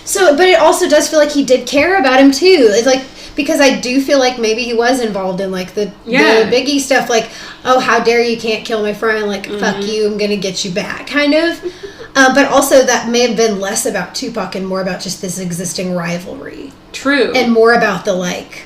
so, but it also does feel like he did care about him too. It's like, because I do feel like maybe he was involved in like the Biggie stuff, like, oh, how dare you can't kill my friend, like, fuck you, I'm gonna get you back, kind of. But also that may have been less about Tupac and more about just this existing rivalry. True. And more about the like,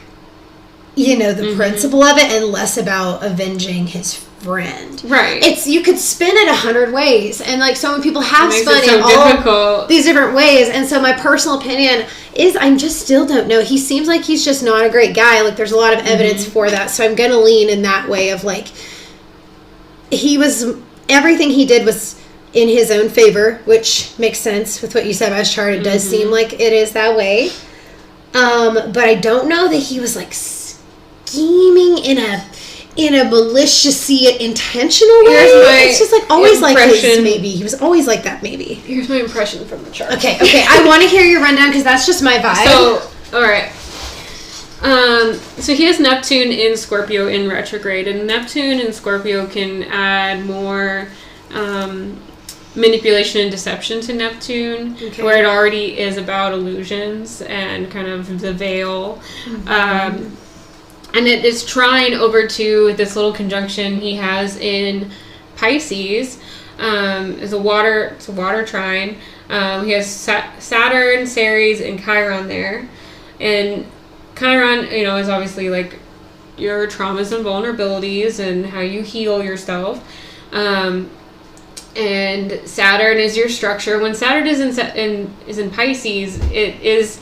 you know, the principle of it, and less about avenging his friend. Right. It's, you could spin it 100 ways, and like so many people have spun it all these different ways. And so my personal opinion is I just still don't know. He seems like he's just not a great guy. Like there's a lot of evidence for that. So I'm gonna lean in that way of like, everything he did was in his own favor, which makes sense with what you said about his chart. It does seem like it is that way. But I don't know that he was like scheming in a malicious, intentional way. It's just like always like his, maybe. He was always like that, maybe. Here's my impression from the chart. Okay. I want to hear your rundown because that's just my vibe. So, alright. So he has Neptune in Scorpio in retrograde, and Neptune in Scorpio can add more manipulation and deception to Neptune, where it already is about illusions and kind of the veil. And it is trine over to this little conjunction he has in Pisces. It's a water trine. He has Saturn, Aries, and Chiron there. And Chiron, you know, is obviously like your traumas and vulnerabilities and how you heal yourself. And Saturn is your structure. When Saturn is in Pisces, it is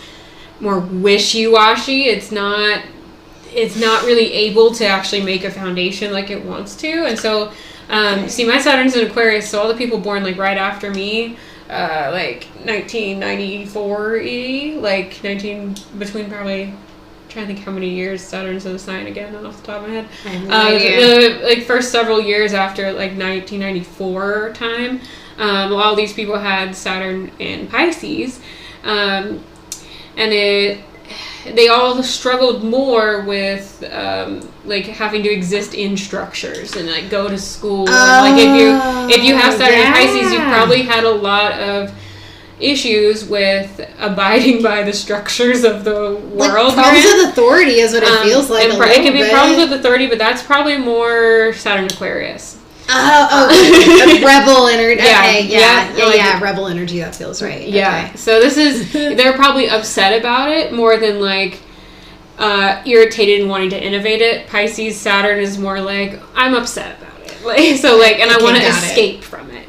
more wishy-washy. It's not really able to actually make a foundation like it wants to. And so, see, my Saturn's in Aquarius, so all the people born like right after me, like 1994-y, like between probably, trying to think how many years Saturn's in the sign again off the top of my head. The like first several years after like 1994 time, a lot of these people had Saturn in Pisces, and they all struggled more with like having to exist in structures and like go to school. And, like if you have Saturn in Pisces, you probably had a lot of issues with abiding by the structures of the world. Like problems with authority is what it feels like. And it can be problems with authority, but that's probably more Saturn Aquarius. Rebel energy. Yeah, rebel energy. That feels right. Yeah. Okay. So they're probably upset about it more than like irritated and wanting to innovate it. Pisces Saturn is more like, I'm upset about it. Like, so like, and I want to escape from it.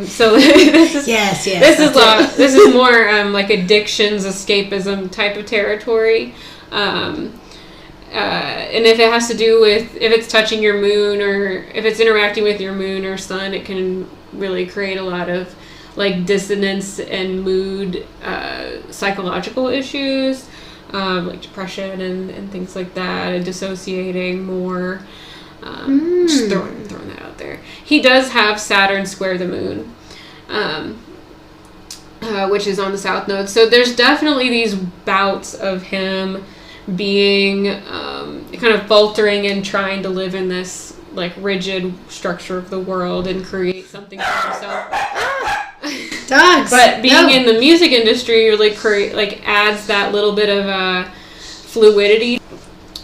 So this is this is more like addictions, escapism type of territory. And if it has to do with, if it's touching your moon or if it's interacting with your moon or sun, it can really create a lot of like dissonance and mood, psychological issues, like depression and things like that, and dissociating more. Just throwing that out there. He does have Saturn square the moon, which is on the south node. So there's definitely these bouts of him being kind of faltering and trying to live in this like rigid structure of the world and create something for himself. Dogs. But being in the music industry really adds that little bit of fluidity.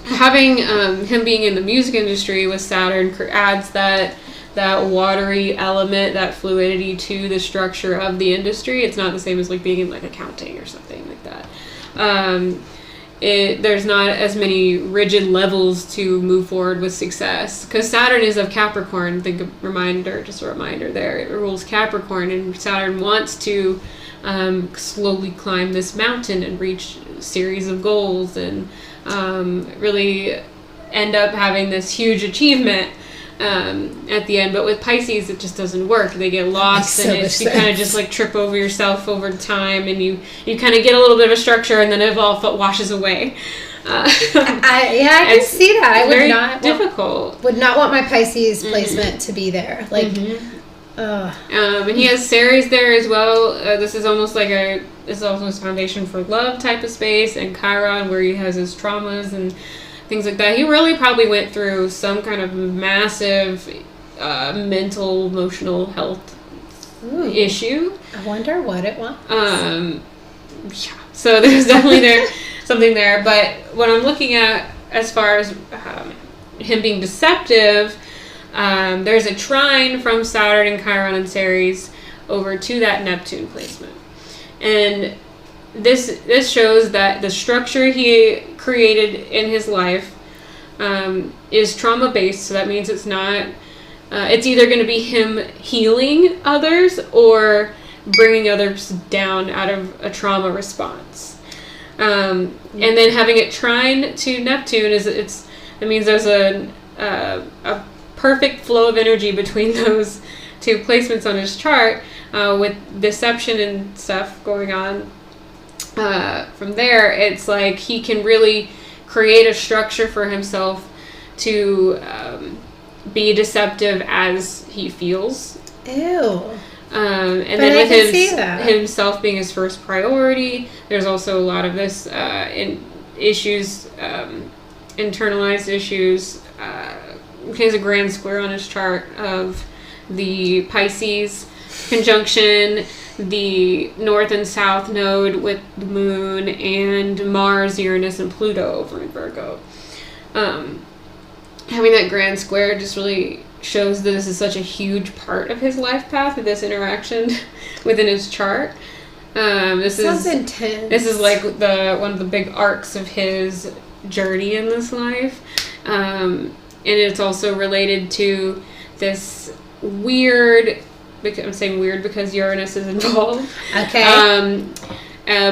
Having him being in the music industry with Saturn adds that watery element, that fluidity to the structure of the industry. It's not the same as like being in like accounting or something like that. There's not as many rigid levels to move forward with success, because Saturn is of Capricorn. Just a reminder there. It rules Capricorn, and Saturn wants to slowly climb this mountain and reach a series of goals and really end up having this huge achievement. at the end. But with Pisces, it just doesn't work. They get lost, and you kind of just like trip over yourself over time, and you kind of get a little bit of a structure, and then it all washes away. I can see that. I would not difficult. Would not want my Pisces placement to be there. Like, and he has Aries there as well. This is almost like this is also his foundation for love type of space, and Chiron, where he has his traumas and things like that. He really probably went through some kind of massive mental, emotional health issue. I wonder what it was. Yeah. So there's definitely something there. But what I'm looking at as far as him being deceptive, there's a trine from Saturn and Chiron and Aries over to that Neptune placement. And this shows that the structure he created in his life is trauma based. So that means it's not. It's either going to be him healing others or bringing others down out of a trauma response. And then having it trine to Neptune it means there's a perfect flow of energy between those two placements on his chart, with deception and stuff going on. From there, it's like he can really create a structure for himself to be deceptive as he feels. Ew. And then with himself being his first priority, there's also a lot of this internalized issues. He has a grand square on his chart of the Pisces conjunction, the north and south node with the moon, and Mars, Uranus, and Pluto over in Virgo. Having that grand square just really shows that this is such a huge part of his life path, this interaction within his chart. This is intense. This is like one of the big arcs of his journey in this life. And it's also related to this weird, I'm saying weird because Uranus is involved. Okay.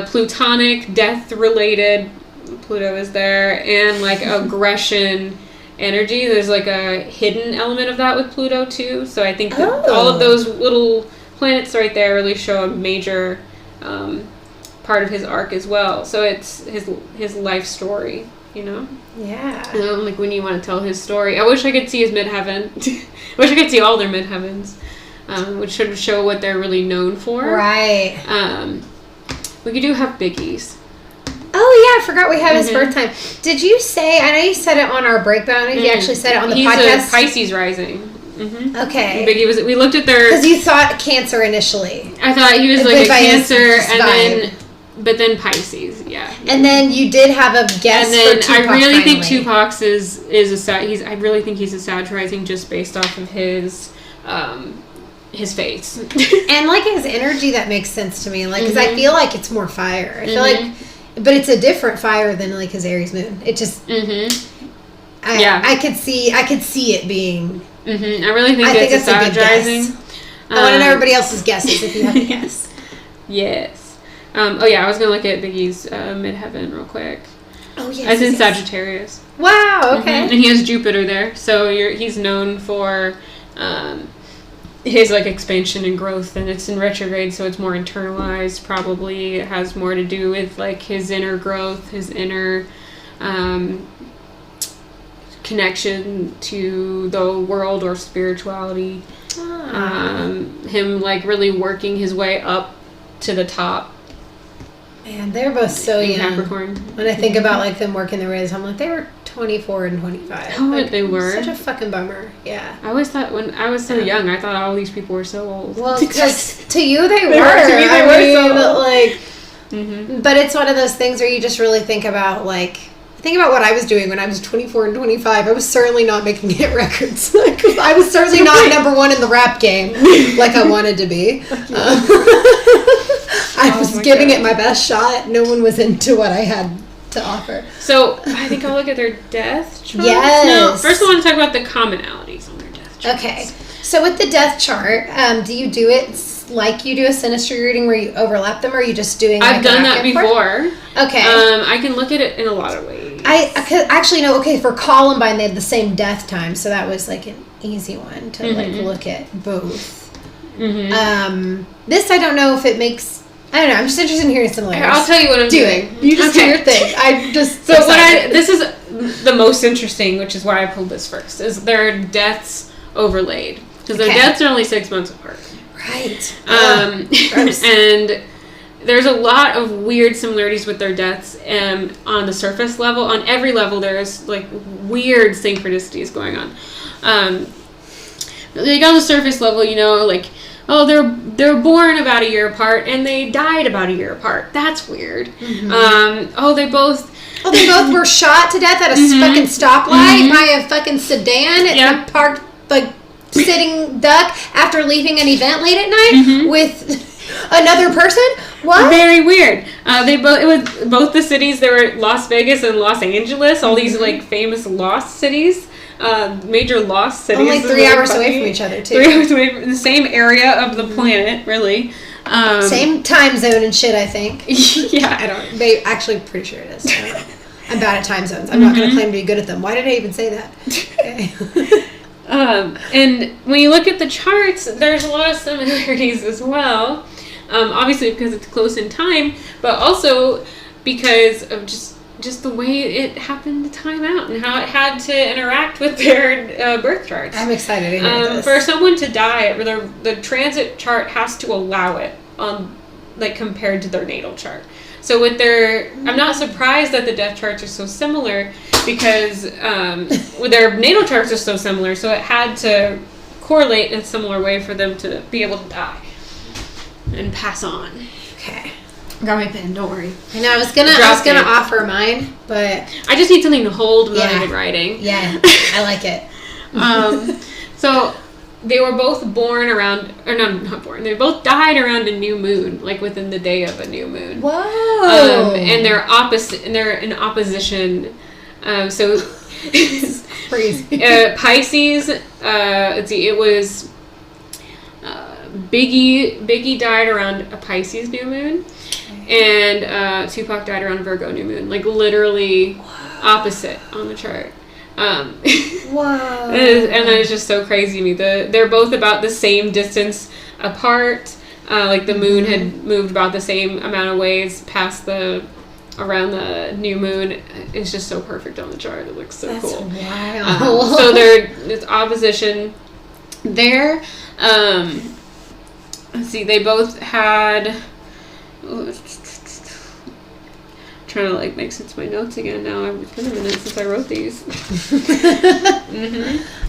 Plutonic, death-related, Pluto is there, and like aggression energy. There's like a hidden element of that with Pluto too. So I think that all of those little planets right there really show a major part of his arc as well. So it's his life story, you know? Yeah. Like when you want to tell his story. I wish I could see his midheaven. I wish I could see all their midheavens, which should show what they're really known for. Right. We could do have biggies. Oh, yeah, I forgot we have his birth time. Did you say, I know you said it on our breakdown, you actually said it on the podcast. He's a Pisces rising. Mm-hmm. Okay. Biggie we looked at their... Because you thought Cancer initially. I thought he was like a Cancer, but then Pisces, yeah. And then you did have a guess for Tupac. I really think Tupac's is a Sag. I really think he's a Sag rising just based off of his face. And like his energy, that makes sense to me. Like, because I feel like it's more fire. I feel like... But it's a different fire than like his Aries moon. It just, I could see it being. I really think it's a Sag rising. I want to know everybody else's guesses if you have to guess. Yes. I was gonna look at Biggie's midheaven real quick. Oh yes. As in Sagittarius. Wow. Okay. And he has Jupiter there, so he's known for his like expansion and growth, and it's in retrograde, so it's more internalized. Probably it has more to do with like his inner growth, his inner connection to the world or spirituality. Him like really working his way up to the top. Man, they're both so young. Capricorn. When I think about like them working their ways, I'm like, they were 24 and 25. Oh, like, they were. Such a fucking bummer. Yeah. I always thought when I was so young, I thought all these people were so old. Well, because to you they were. To me, they were so old. Like, but it's one of those things where you just really think about what I was doing when I was 24 and 25. I was certainly not making hit records. I was certainly not number one in the rap game like I wanted to be. I was giving it my best shot. No one was into what I had to offer. So I think I'll look at their death charts. Yes. No, first I want to talk about the commonalities on their death charts. Okay. So with the death chart, do you do it like you do a Synastry reading where you overlap them, or are you just doing I've done that before. Okay. I can look at it in a lot of ways. I actually know, okay, for Columbine they had the same death time, so that was like an easy one to like look at both. This I don't know if it makes. I don't know. I'm just interested in hearing similarities. I'll tell you what I'm doing. You just do your thing. I just this is the most interesting, which is why I pulled this first. Is their deaths overlaid because their deaths are only 6 months apart. Right. And there's a lot of weird similarities with their deaths on the surface level. On every level, there's like weird synchronicities going on. Like on the surface level, you know, like, oh, they're born about a year apart and they died about a year apart. That's weird. They both were shot to death at a fucking stoplight by a fucking sedan at the parked like sitting duck after leaving an event late at night with another person. What? Very weird. It was both the cities. There were Las Vegas and Los Angeles. All these like famous lost cities. Major lost cities. Only 3 hours away from each other, too. 3 hours away from the same area of the planet, really. Same time zone and shit, I think. Yeah. I don't. Actually, pretty sure it is. I don't know. I'm bad at time zones. I'm not going to claim to be good at them. Why did I even say that? Okay. And when you look at the charts, there's a lot of similarities as well. Obviously, because it's close in time, but also because of just the way it happened to time out and how it had to interact with their birth charts. I'm excited to hear this. For someone to die, the transit chart has to allow it like compared to their natal chart. So with I'm not surprised that the death charts are so similar because their natal charts are so similar. So it had to correlate in a similar way for them to be able to die and pass on. Okay. Got my pen, don't worry. I know, I was gonna offer mine, but I just need something to hold without even writing. Yeah, I like it. So they were both born around, or no, not born. They both died around a new moon, like within the day of a new moon. Whoa! And they're opposite, and they're in opposition. So it's crazy. Pisces. Let's see. It was Biggie died around a Pisces new moon. And Tupac died around Virgo new moon, like literally opposite on the chart. Wow! And that is just so crazy to me. They're both about the same distance apart. Like the moon had moved about the same amount of ways past around the new moon. It's just so perfect on the chart. It looks so cool. Wild. So it's opposition there. Let's see. They both had. Trying to like make sense of my notes again now. It's been a minute since I wrote these.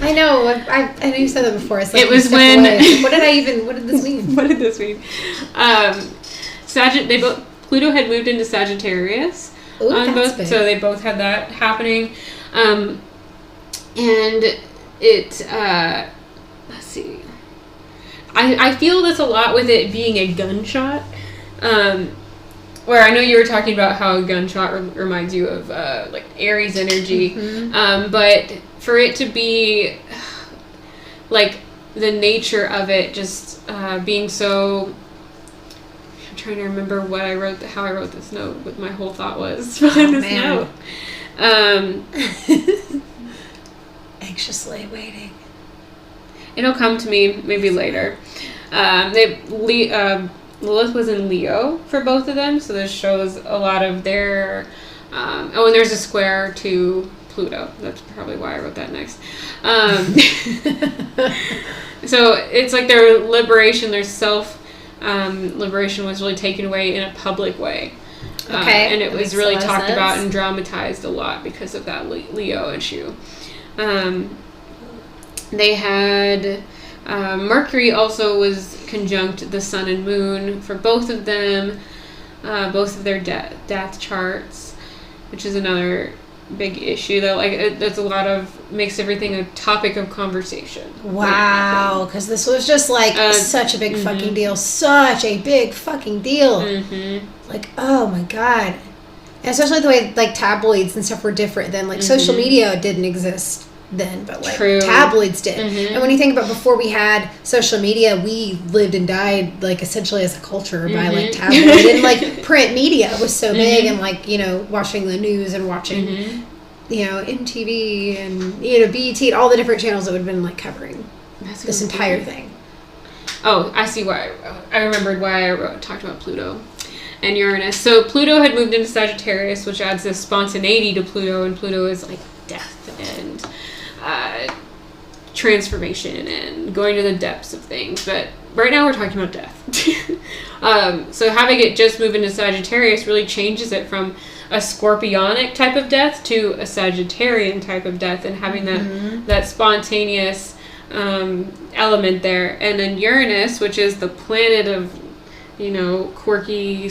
I know. I know you said that before. Like it was when. What did this mean? What did this mean? Pluto had moved into Sagittarius. Ooh, on both, big. so they both had that happening. And it. Let's see. I feel this a lot with it being a gunshot. Where I know you were talking about how a gunshot reminds you of like Aries energy, but for it to be like the nature of it just being so. I'm trying to remember how I wrote this note. What my whole thought was behind this note. Anxiously waiting. It'll come to me maybe later. Lilith was in Leo for both of them, so this shows a lot of their... and there's a square to Pluto. That's probably why I wrote that next. So it's like their liberation, their self-liberation was really taken away in a public way. Okay. And it was really talked about and dramatized a lot because of that Leo issue. They had... Mercury also was conjunct the sun and moon for both of them, both of their death charts, which is another big issue though. Like there's a lot of makes everything a topic of conversation. Wow, because this was just like such a big fucking deal, such a big fucking deal. Like, oh my god, and especially the way like tabloids and stuff were different then. Like social media didn't exist then, but like tabloids did. And when you think about before we had social media, we lived and died like essentially as a culture by like tabloid and like print media was so big and like, you know, watching the news and watching MTV and, BET, and all the different channels that would have been, like, covering this entire thing. Oh, I see why. I remembered why I talked about Pluto and Uranus. So Pluto had moved into Sagittarius, which adds this spontaneity to Pluto, and Pluto is like death and transformation and going to the depths of things. But right now we're talking about death. So having it just move into Sagittarius really changes it from a scorpionic type of death to a Sagittarian type of death, and having that spontaneous element there. And then Uranus, which is the planet of quirky,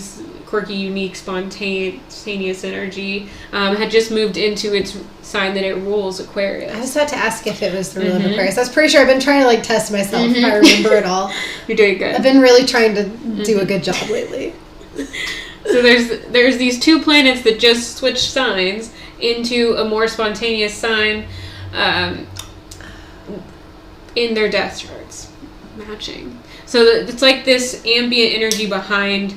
unique, spontaneous energy, had just moved into its sign that it rules, Aquarius. I just had to ask if it was the ruler of Aquarius. I was pretty sure. I've been trying to test myself if I remember it all. You're doing good. I've been really trying to do a good job lately. So there's these two planets that just switch signs into a more spontaneous sign in their death charts, matching. So it's like this ambient energy behind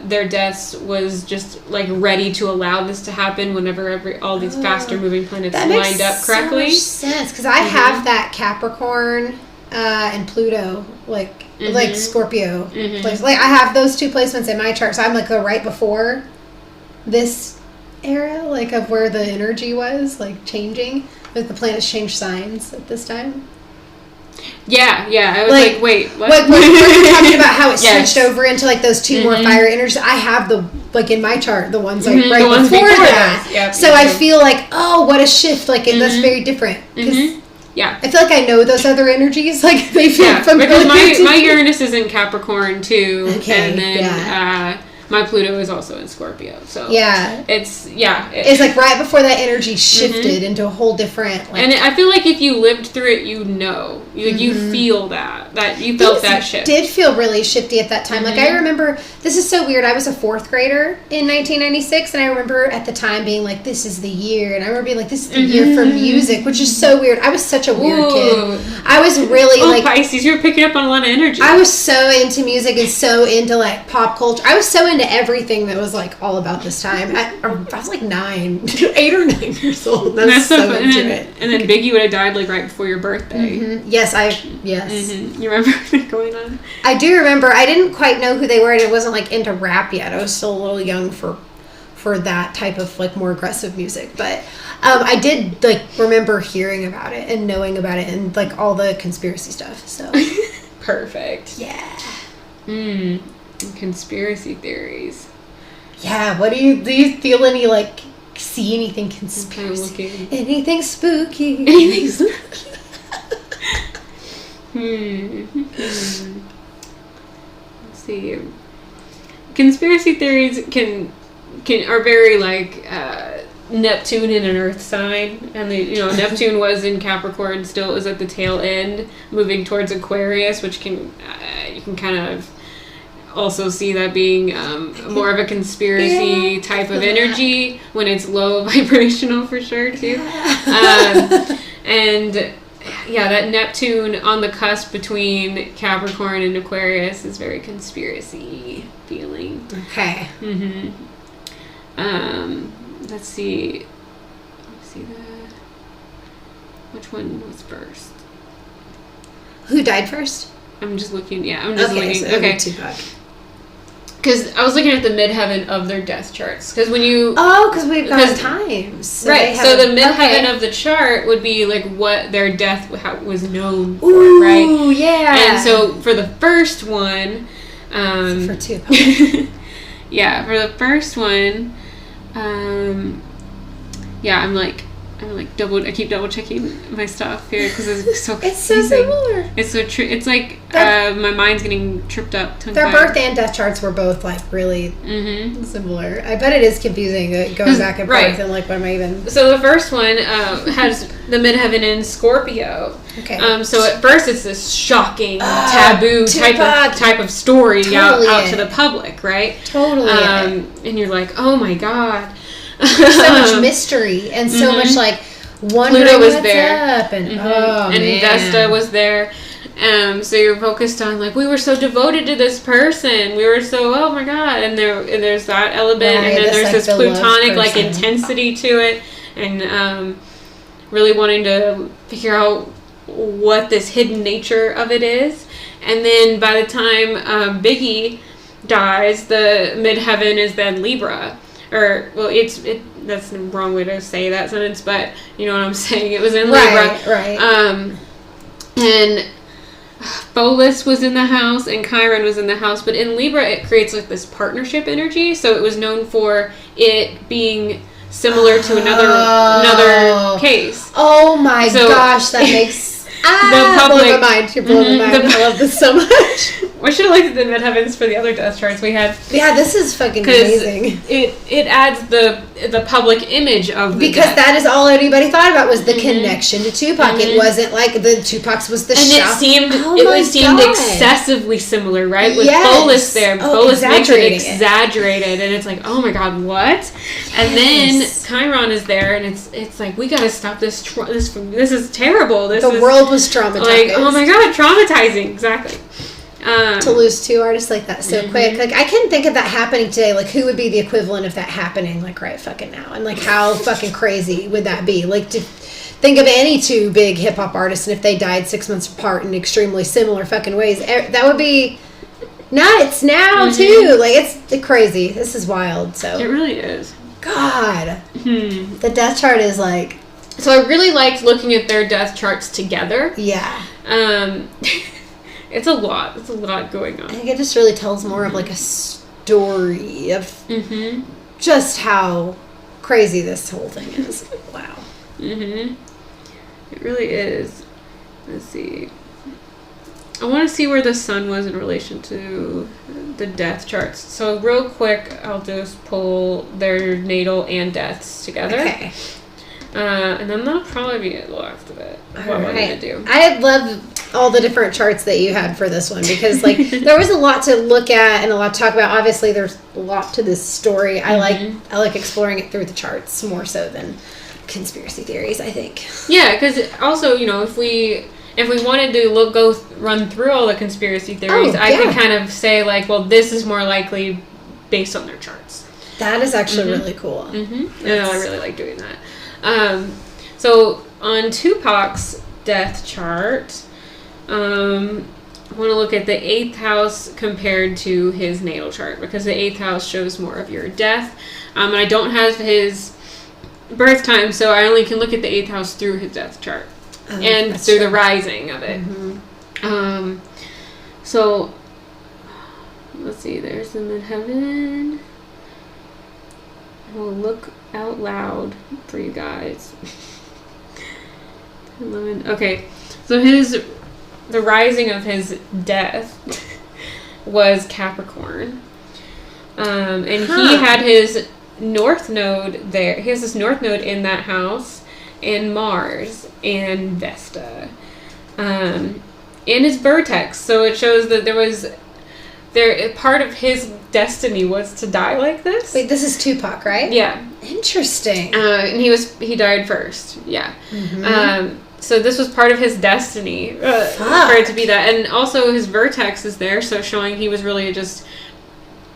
their deaths was just like ready to allow this to happen whenever all these faster moving planets lined up correctly. That makes so much sense, because I have that Capricorn and Pluto, like Scorpio place. Like I have those two placements in my chart, so I'm like right before this era, like of where the energy was like changing, but the planets changed signs at this time. Yeah. I was like wait, what? Like when we're talking about how it switched over into like those two more fire energies, I have the in my chart the ones like right before that. Yep, so I feel like, oh, what a shift! Like and that's very different. Yeah, I feel like I know those other energies. Like they feel familiar. Because my Uranus is in Capricorn too, and then my Pluto is also in Scorpio. So it's like right before that energy shifted into a whole different. Like, and I feel like if you lived through it, you feel that you felt that shift. Did feel really shifty at that time. Like I remember, this is so weird. I was a 4th grader in 1996, and I remember at the time being like, "This is the year," and I remember being like, "This is the year for music," which is so weird. I was such a weird kid. I was really Pisces. You were picking up on a lot of energy. I was so into music and so into like pop culture. I was so into everything that was like all about this time. I was like 8 or 9 years old. That's so into it. And then Biggie would have died like right before your birthday. Yes. You remember that going on? I do remember. I didn't quite know who they were, and it wasn't like into rap yet. I was still a little young for that type of like more aggressive music, but I did like remember hearing about it and knowing about it and like all the conspiracy stuff. So perfect. Yeah. Conspiracy theories. Yeah. What do you feel any like see anything conspiracy? Anything spooky? Anything spooky? Let's see. Conspiracy theories are very like Neptune in an Earth sign, and Neptune was in Capricorn, still is at the tail end, moving towards Aquarius, which you can kind of also see that being more of a conspiracy type of energy when it's low vibrational for sure too. And that Neptune on the cusp between Capricorn and Aquarius is very conspiracy feeling. Okay. Let's see which one was first. Who died first? I'm just looking. Yeah, I'm just looking. So okay. Tupac. Because I was looking at the midheaven of their death charts. Because when you... because we've got times. So right. So the midheaven of the chart would be like what their death was known for, right? Ooh, yeah. And so for the first one... for Tupac. Yeah, for the first one... I keep double checking my stuff here because it's so confusing. It's so similar. It's so true. It's like my mind's getting tripped up. Their birth and death charts were both like really similar. I bet it is confusing going back and forth and like what am I even... So the first one has the midheaven in Scorpio. Okay. So at first it's this shocking taboo type of story out to the public, right? Totally. And you're like, oh my god. There's so much mystery and so much like wondering Pluto was what's there. up and man. Vesta was there. So you're focused on like we were so devoted to this person. We were so and there's that element, and then there's this plutonic like intensity to it, and really wanting to figure out what this hidden nature of it is. And then by the time Biggie dies, the midheaven is then Libra. Or, well, that's the wrong way to say that sentence, but you know what I'm saying. It was in Libra. Right. And Bolus was in the house and Chiron was in the house, but in Libra it creates like this partnership energy. So it was known for it being similar to another case. Oh my gosh, that makes blowing my mind. You're blowing my mind. I love this so much. We should have looked at the midheavens for the other death charts we had. Yeah, this is fucking amazing. It adds the public image of the because death. That is all anybody thought about was the connection to Tupac. It wasn't like the Tupac's was the shop. It seemed excessively similar, right? With Bolus there, Bolus makes it exaggerated, and it's like, oh my god, what? And then Chiron is there, and it's like, we gotta stop this. This is terrible. The world was traumatized. Like, oh my god, traumatizing. Exactly. To lose two artists like that so quick. Like, I couldn't think of that happening today. Like, who would be the equivalent of that happening, like, right fucking now? And, like, how fucking crazy would that be? Like, to think of any two big hip-hop artists, and if they died 6 months apart in extremely similar fucking ways, that would be nuts now, too. Like, it's crazy. This is wild, so. It really is. God. The death chart is, like. So I really liked looking at their death charts together. Yeah. It's a lot. It's a lot going on. I think it just really tells more of like a story of just how crazy this whole thing is. Wow. It really is. Let's see. I want to see where the sun was in relation to the death charts. So real quick, I'll just pull their natal and deaths together. Okay. And then that'll probably be the last of it. What we're going to do. I love all the different charts that you had for this one because, like, there was a lot to look at and a lot to talk about. Obviously, there's a lot to this story. I like exploring it through the charts more so than conspiracy theories, I think. Yeah, because also, you know, if we wanted to run through all the conspiracy theories, I could kind of say, like, well, this is more likely based on their charts. That is actually really cool. And I really like doing that. So on Tupac's death chart, I want to look at the 8th house compared to his natal chart because the 8th house shows more of your death. And I don't have his birth time, so I only can look at the 8th house through his death chart and through the rising of it. So let's see, there's the midheaven. We'll look out loud for you guys. 11. Okay, so the rising of his death was Capricorn, and he had his north node there. He has this north node in that house, and Mars and Vesta, in his vertex. So it shows that part of his destiny was to die like this. Wait, this is Tupac, right? Yeah. Interesting. And he died first. Yeah. So this was part of his destiny for it to be that, and also his vertex is there, so showing he was really just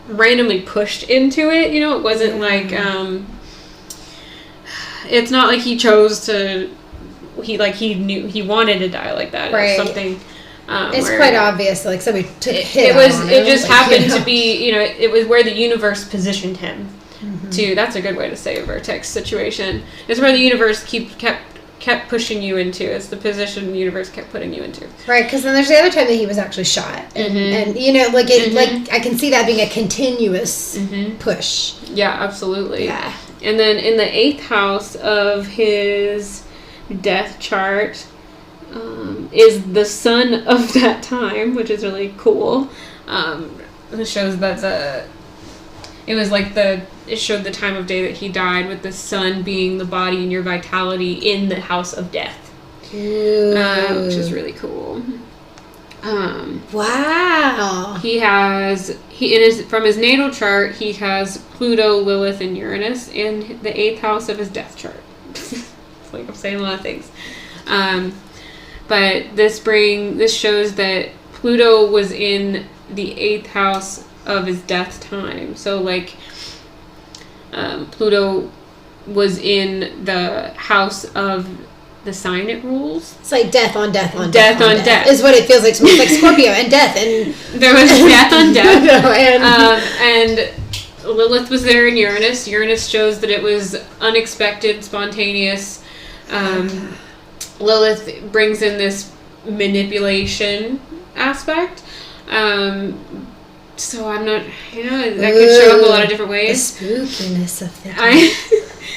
randomly pushed into it. You know, it wasn't like it's not like he chose to. He knew he wanted to die like that. Right. Or something. It's quite obvious, like somebody took a hit. It just happened to be, you know, it was where the universe positioned him to. That's a good way to say a vertex situation. It's where the universe kept pushing you into. It's the position the universe kept putting you into. Right, because then there's the other time that he was actually shot, and you know, like it, like I can see that being a continuous push. Yeah, absolutely. Yeah, and then in the 8th house of his death chart. Is the sun of that time, which is really cool. It shows that it showed the time of day that he died, with the sun being the body and your vitality in the house of death, which is really cool. Wow. From his natal chart, he has Pluto, Lilith, and Uranus in the 8th house of his death chart. It's like I'm saying a lot of things. But this shows that Pluto was in the 8th house of his death time. So, like, Pluto was in the house of the sign it rules. It's like death on death on death on death is what it feels like to me. It's like Scorpio and death, and there was death on death. No, and Lilith was there in Uranus. Uranus shows that it was unexpected, spontaneous. Lilith brings in this manipulation aspect. So I'm not, that could show up a lot of different ways. The spookiness of that.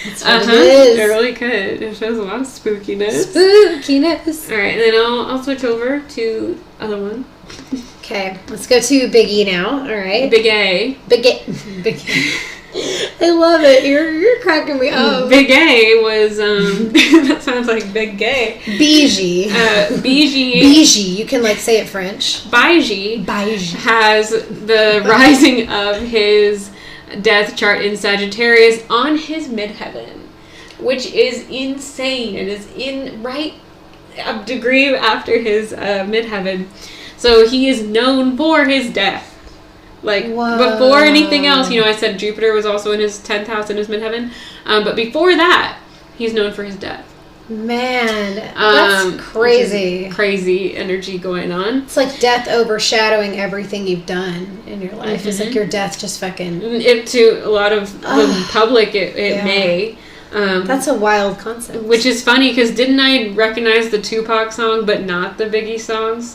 That's what it is. It really could. It shows a lot of spookiness. Spookiness. All right, and then I'll switch over to other one. Okay, let's go to Biggie now. All right. Big A. Big A. Big A. I love it. You're cracking me up. Big A was that sounds like big gay. Biggie. Biggie. You can say it French. Biggie has the rising of his death chart in Sagittarius on his midheaven, which is insane. It is in right a degree after his midheaven. So he is known for his death. Before anything else, I said Jupiter was also in his 10th house in his midheaven. But before that, he's known for his death. Man, that's crazy. Crazy energy going on. It's like death overshadowing everything you've done in your life. It's like your death just fucking... To a lot of the public, it may. That's a wild concept. Which is funny, because didn't I recognize the Tupac song, but not the Biggie songs?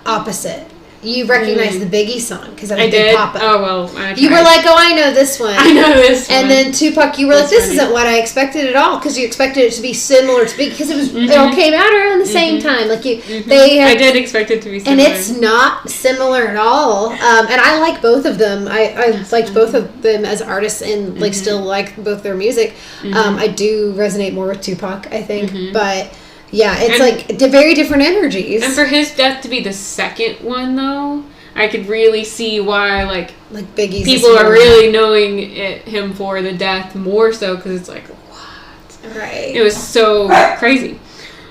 Opposite. You recognize the Biggie song because of I did. Papa. Oh well, you were like, "Oh, I know this one. I know this one." And then Tupac, you were like, "This isn't what I expected at all," because you expected it to be similar to Biggie because it was it all came out around the same time. I did expect it to be similar, and it's not similar at all. And I like both of them. I liked both of them as artists and still like both their music. I do resonate more with Tupac, I think, but. Yeah, it's very different energies. And for his death to be the second one, though, I could really see why, Biggie's people are really knowing him for the death more so, because it's like, what? Right. It was so crazy.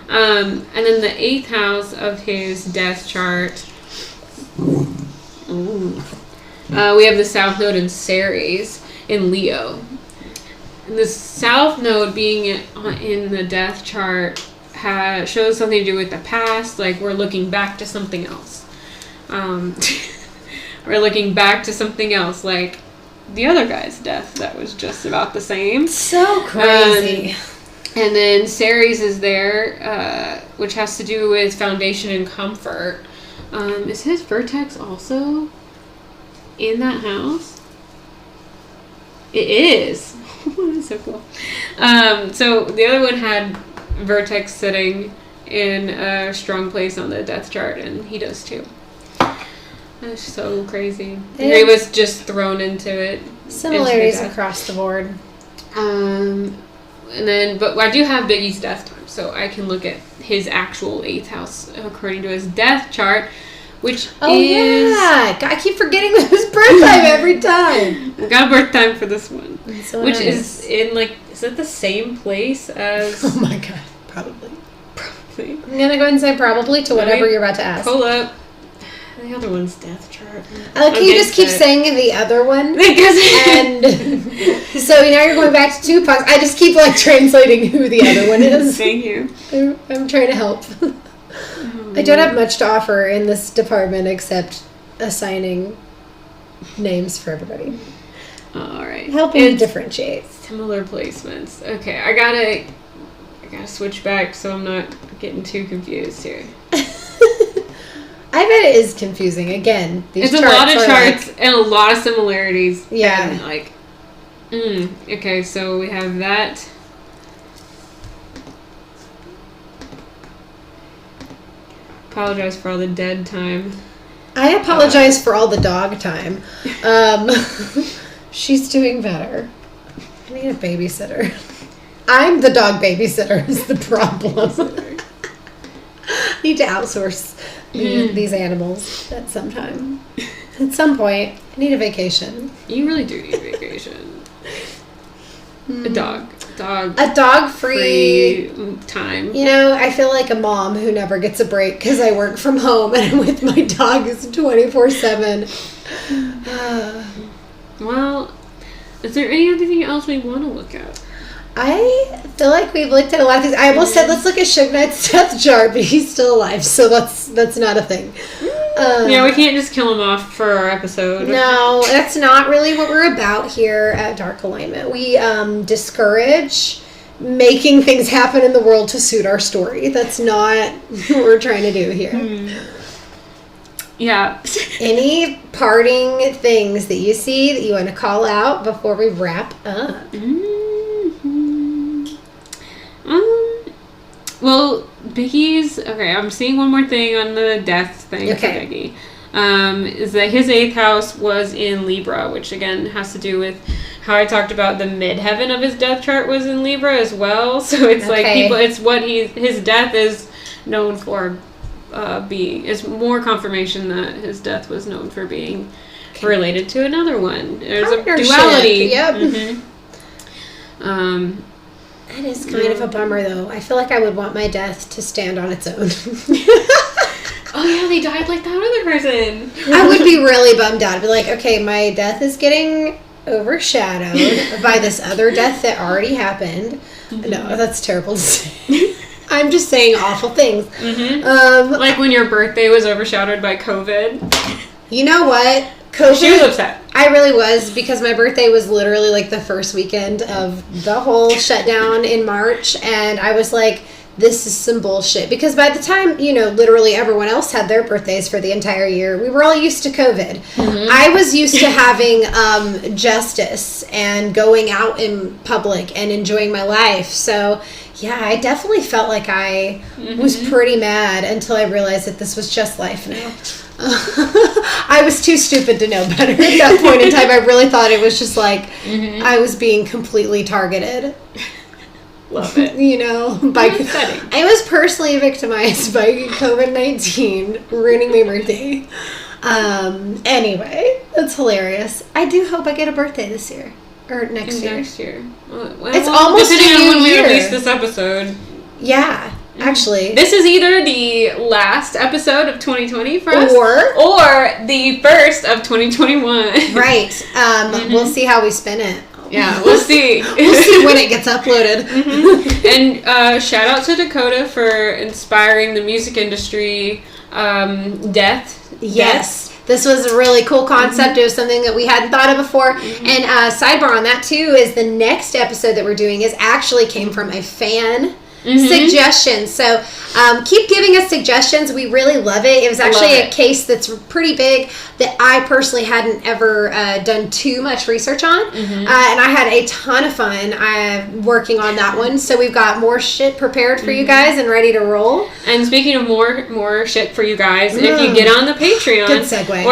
And then the 8th house of his death chart, we have the South Node in Aries in Leo. And the South Node being in the death chart shows something to do with the past, we're looking back to something else. We're looking back to something else, like the other guy's death that was just about the same. So crazy. And then Ceres is there, which has to do with foundation and comfort. Is his vertex also in that house? It is. That's so cool. So the other one had vertex sitting in a strong place on the death chart, and he does too. That's so crazy. He was just thrown into it. Similarities across the board. But I do have Biggie's death time, so I can look at his actual 8th house according to his death chart, which is... yeah! I keep forgetting his birth time every time. We got birth time for this one. So which is in, is it the same place as... Oh my god, probably. I'm going to go ahead and say probably to whatever you're about to ask. Pull up the other one's death chart. You just keep saying the other one. And so now you're going back to Tupac. I just keep translating who the other one is. Thank you. I'm trying to help. I don't have much to offer in this department except assigning names for everybody. All right. Helping you differentiate. Similar placements. Okay, I gotta switch back so I'm not getting too confused here. I bet it is confusing. Again, these it's a lot of charts and a lot of similarities. Yeah. And okay, so we have that. Apologize for all the dead time. I apologize for all the dog time. She's doing better. I need a babysitter. I'm the dog babysitter is the problem. I need to outsource these animals at some time. At some point, I need a vacation. You really do need a vacation. A dog-free time. I feel like a mom who never gets a break because I work from home and I'm with my dogs 24/7. Well, is there anything else we want to look at? I feel like we've looked at a lot of things. I almost said let's look at Suge Knight's death chart, but he's still alive, so that's not a thing. Yeah, we can't just kill him off for our episode. No, that's not really what we're about here at Dark Alignment. We discourage making things happen in the world to suit our story. That's not what we're trying to do here. Yeah. Any parting things that you see that you want to call out before we wrap up? Well, Biggie's... Okay, I'm seeing one more thing on the death thing for Biggie. Is that his 8th house was in Libra, which again has to do with how I talked about the midheaven of his death chart was in Libra as well. So it's like people... It's what his death is known for being. It's more confirmation that his death was known for being related to another one. There's a duality. Yep. Mm-hmm. That is kind of a bummer, though. I feel like I would want my death to stand on its own. Oh, yeah, they died like that other person. I would be really bummed out. I'd be like, okay, my death is getting overshadowed by this other death that already happened. Mm-hmm. No, that's terrible to say. I'm just saying awful things. Mm-hmm. Like when your birthday was overshadowed by COVID. You know what? COVID, she was upset. I really was, because my birthday was literally like the first weekend of the whole shutdown in March, and I was like, this is some bullshit. Because by the time, literally everyone else had their birthdays for the entire year, we were all used to COVID. Mm-hmm. I was used to having justice and going out in public and enjoying my life. So, yeah, I definitely felt like I was pretty mad until I realized that this was just life now. I was too stupid to know better at that point in time. I really thought it was just like I was being completely targeted. Love it. I was personally victimized by COVID-19 ruining my birthday. Anyway, that's hilarious. I do hope I get a birthday this year. Or next year. Well, it's almost depending a on new when we year. release this episode. Yeah, actually. This is either the last episode of 2020 for us, or the first of 2021. Right. We'll see how we spin it. Yeah, we'll see. We'll see when it gets uploaded. And shout out to Dakota for inspiring the music industry. Death. Yes. This was a really cool concept. It was something that we hadn't thought of before. And sidebar on that too is the next episode that we're doing actually came from a fan suggestion. So keep giving us suggestions. We really love it. It was actually a case that's pretty big that I personally hadn't ever done too much research on. And I had a ton of fun working on that one. So we've got more shit prepared for you guys and ready to roll. And speaking of more shit for you guys, if you get on the Patreon, good segue.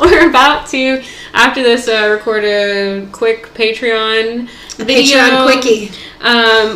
We're about to after this record a quick Patreon video. Patreon quickie.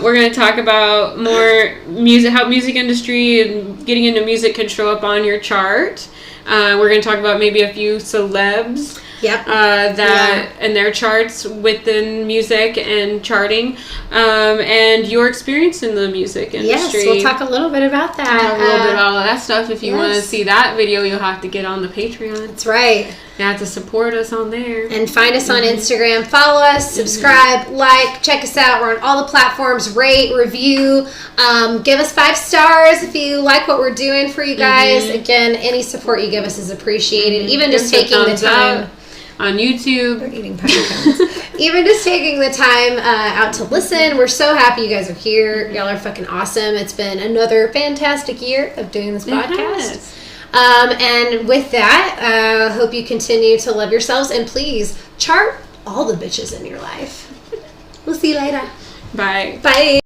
We're going to talk about more music, how music industry and getting into music can show up on your chart. We're going to talk about maybe a few celebs. Yep. And their charts within music and charting, and your experience in the music industry. Yes, we'll talk a little bit about that. A little bit about all of that stuff. If you want to see that video, you'll have to get on the Patreon. That's right. You have to support us on there. And find us on Instagram. Follow us, subscribe, like, check us out. We're on all the platforms. Rate, review. Give us 5 stars if you like what we're doing for you guys. Again, any support you give us is appreciated. Even just taking the time. On YouTube. They're eating pine cones. Even just taking the time out to listen. We're so happy you guys are here. Y'all are fucking awesome. It's been another fantastic year of doing this podcast. And with that, hope you continue to love yourselves. And please, chart all the bitches in your life. We'll see you later. Bye. Bye.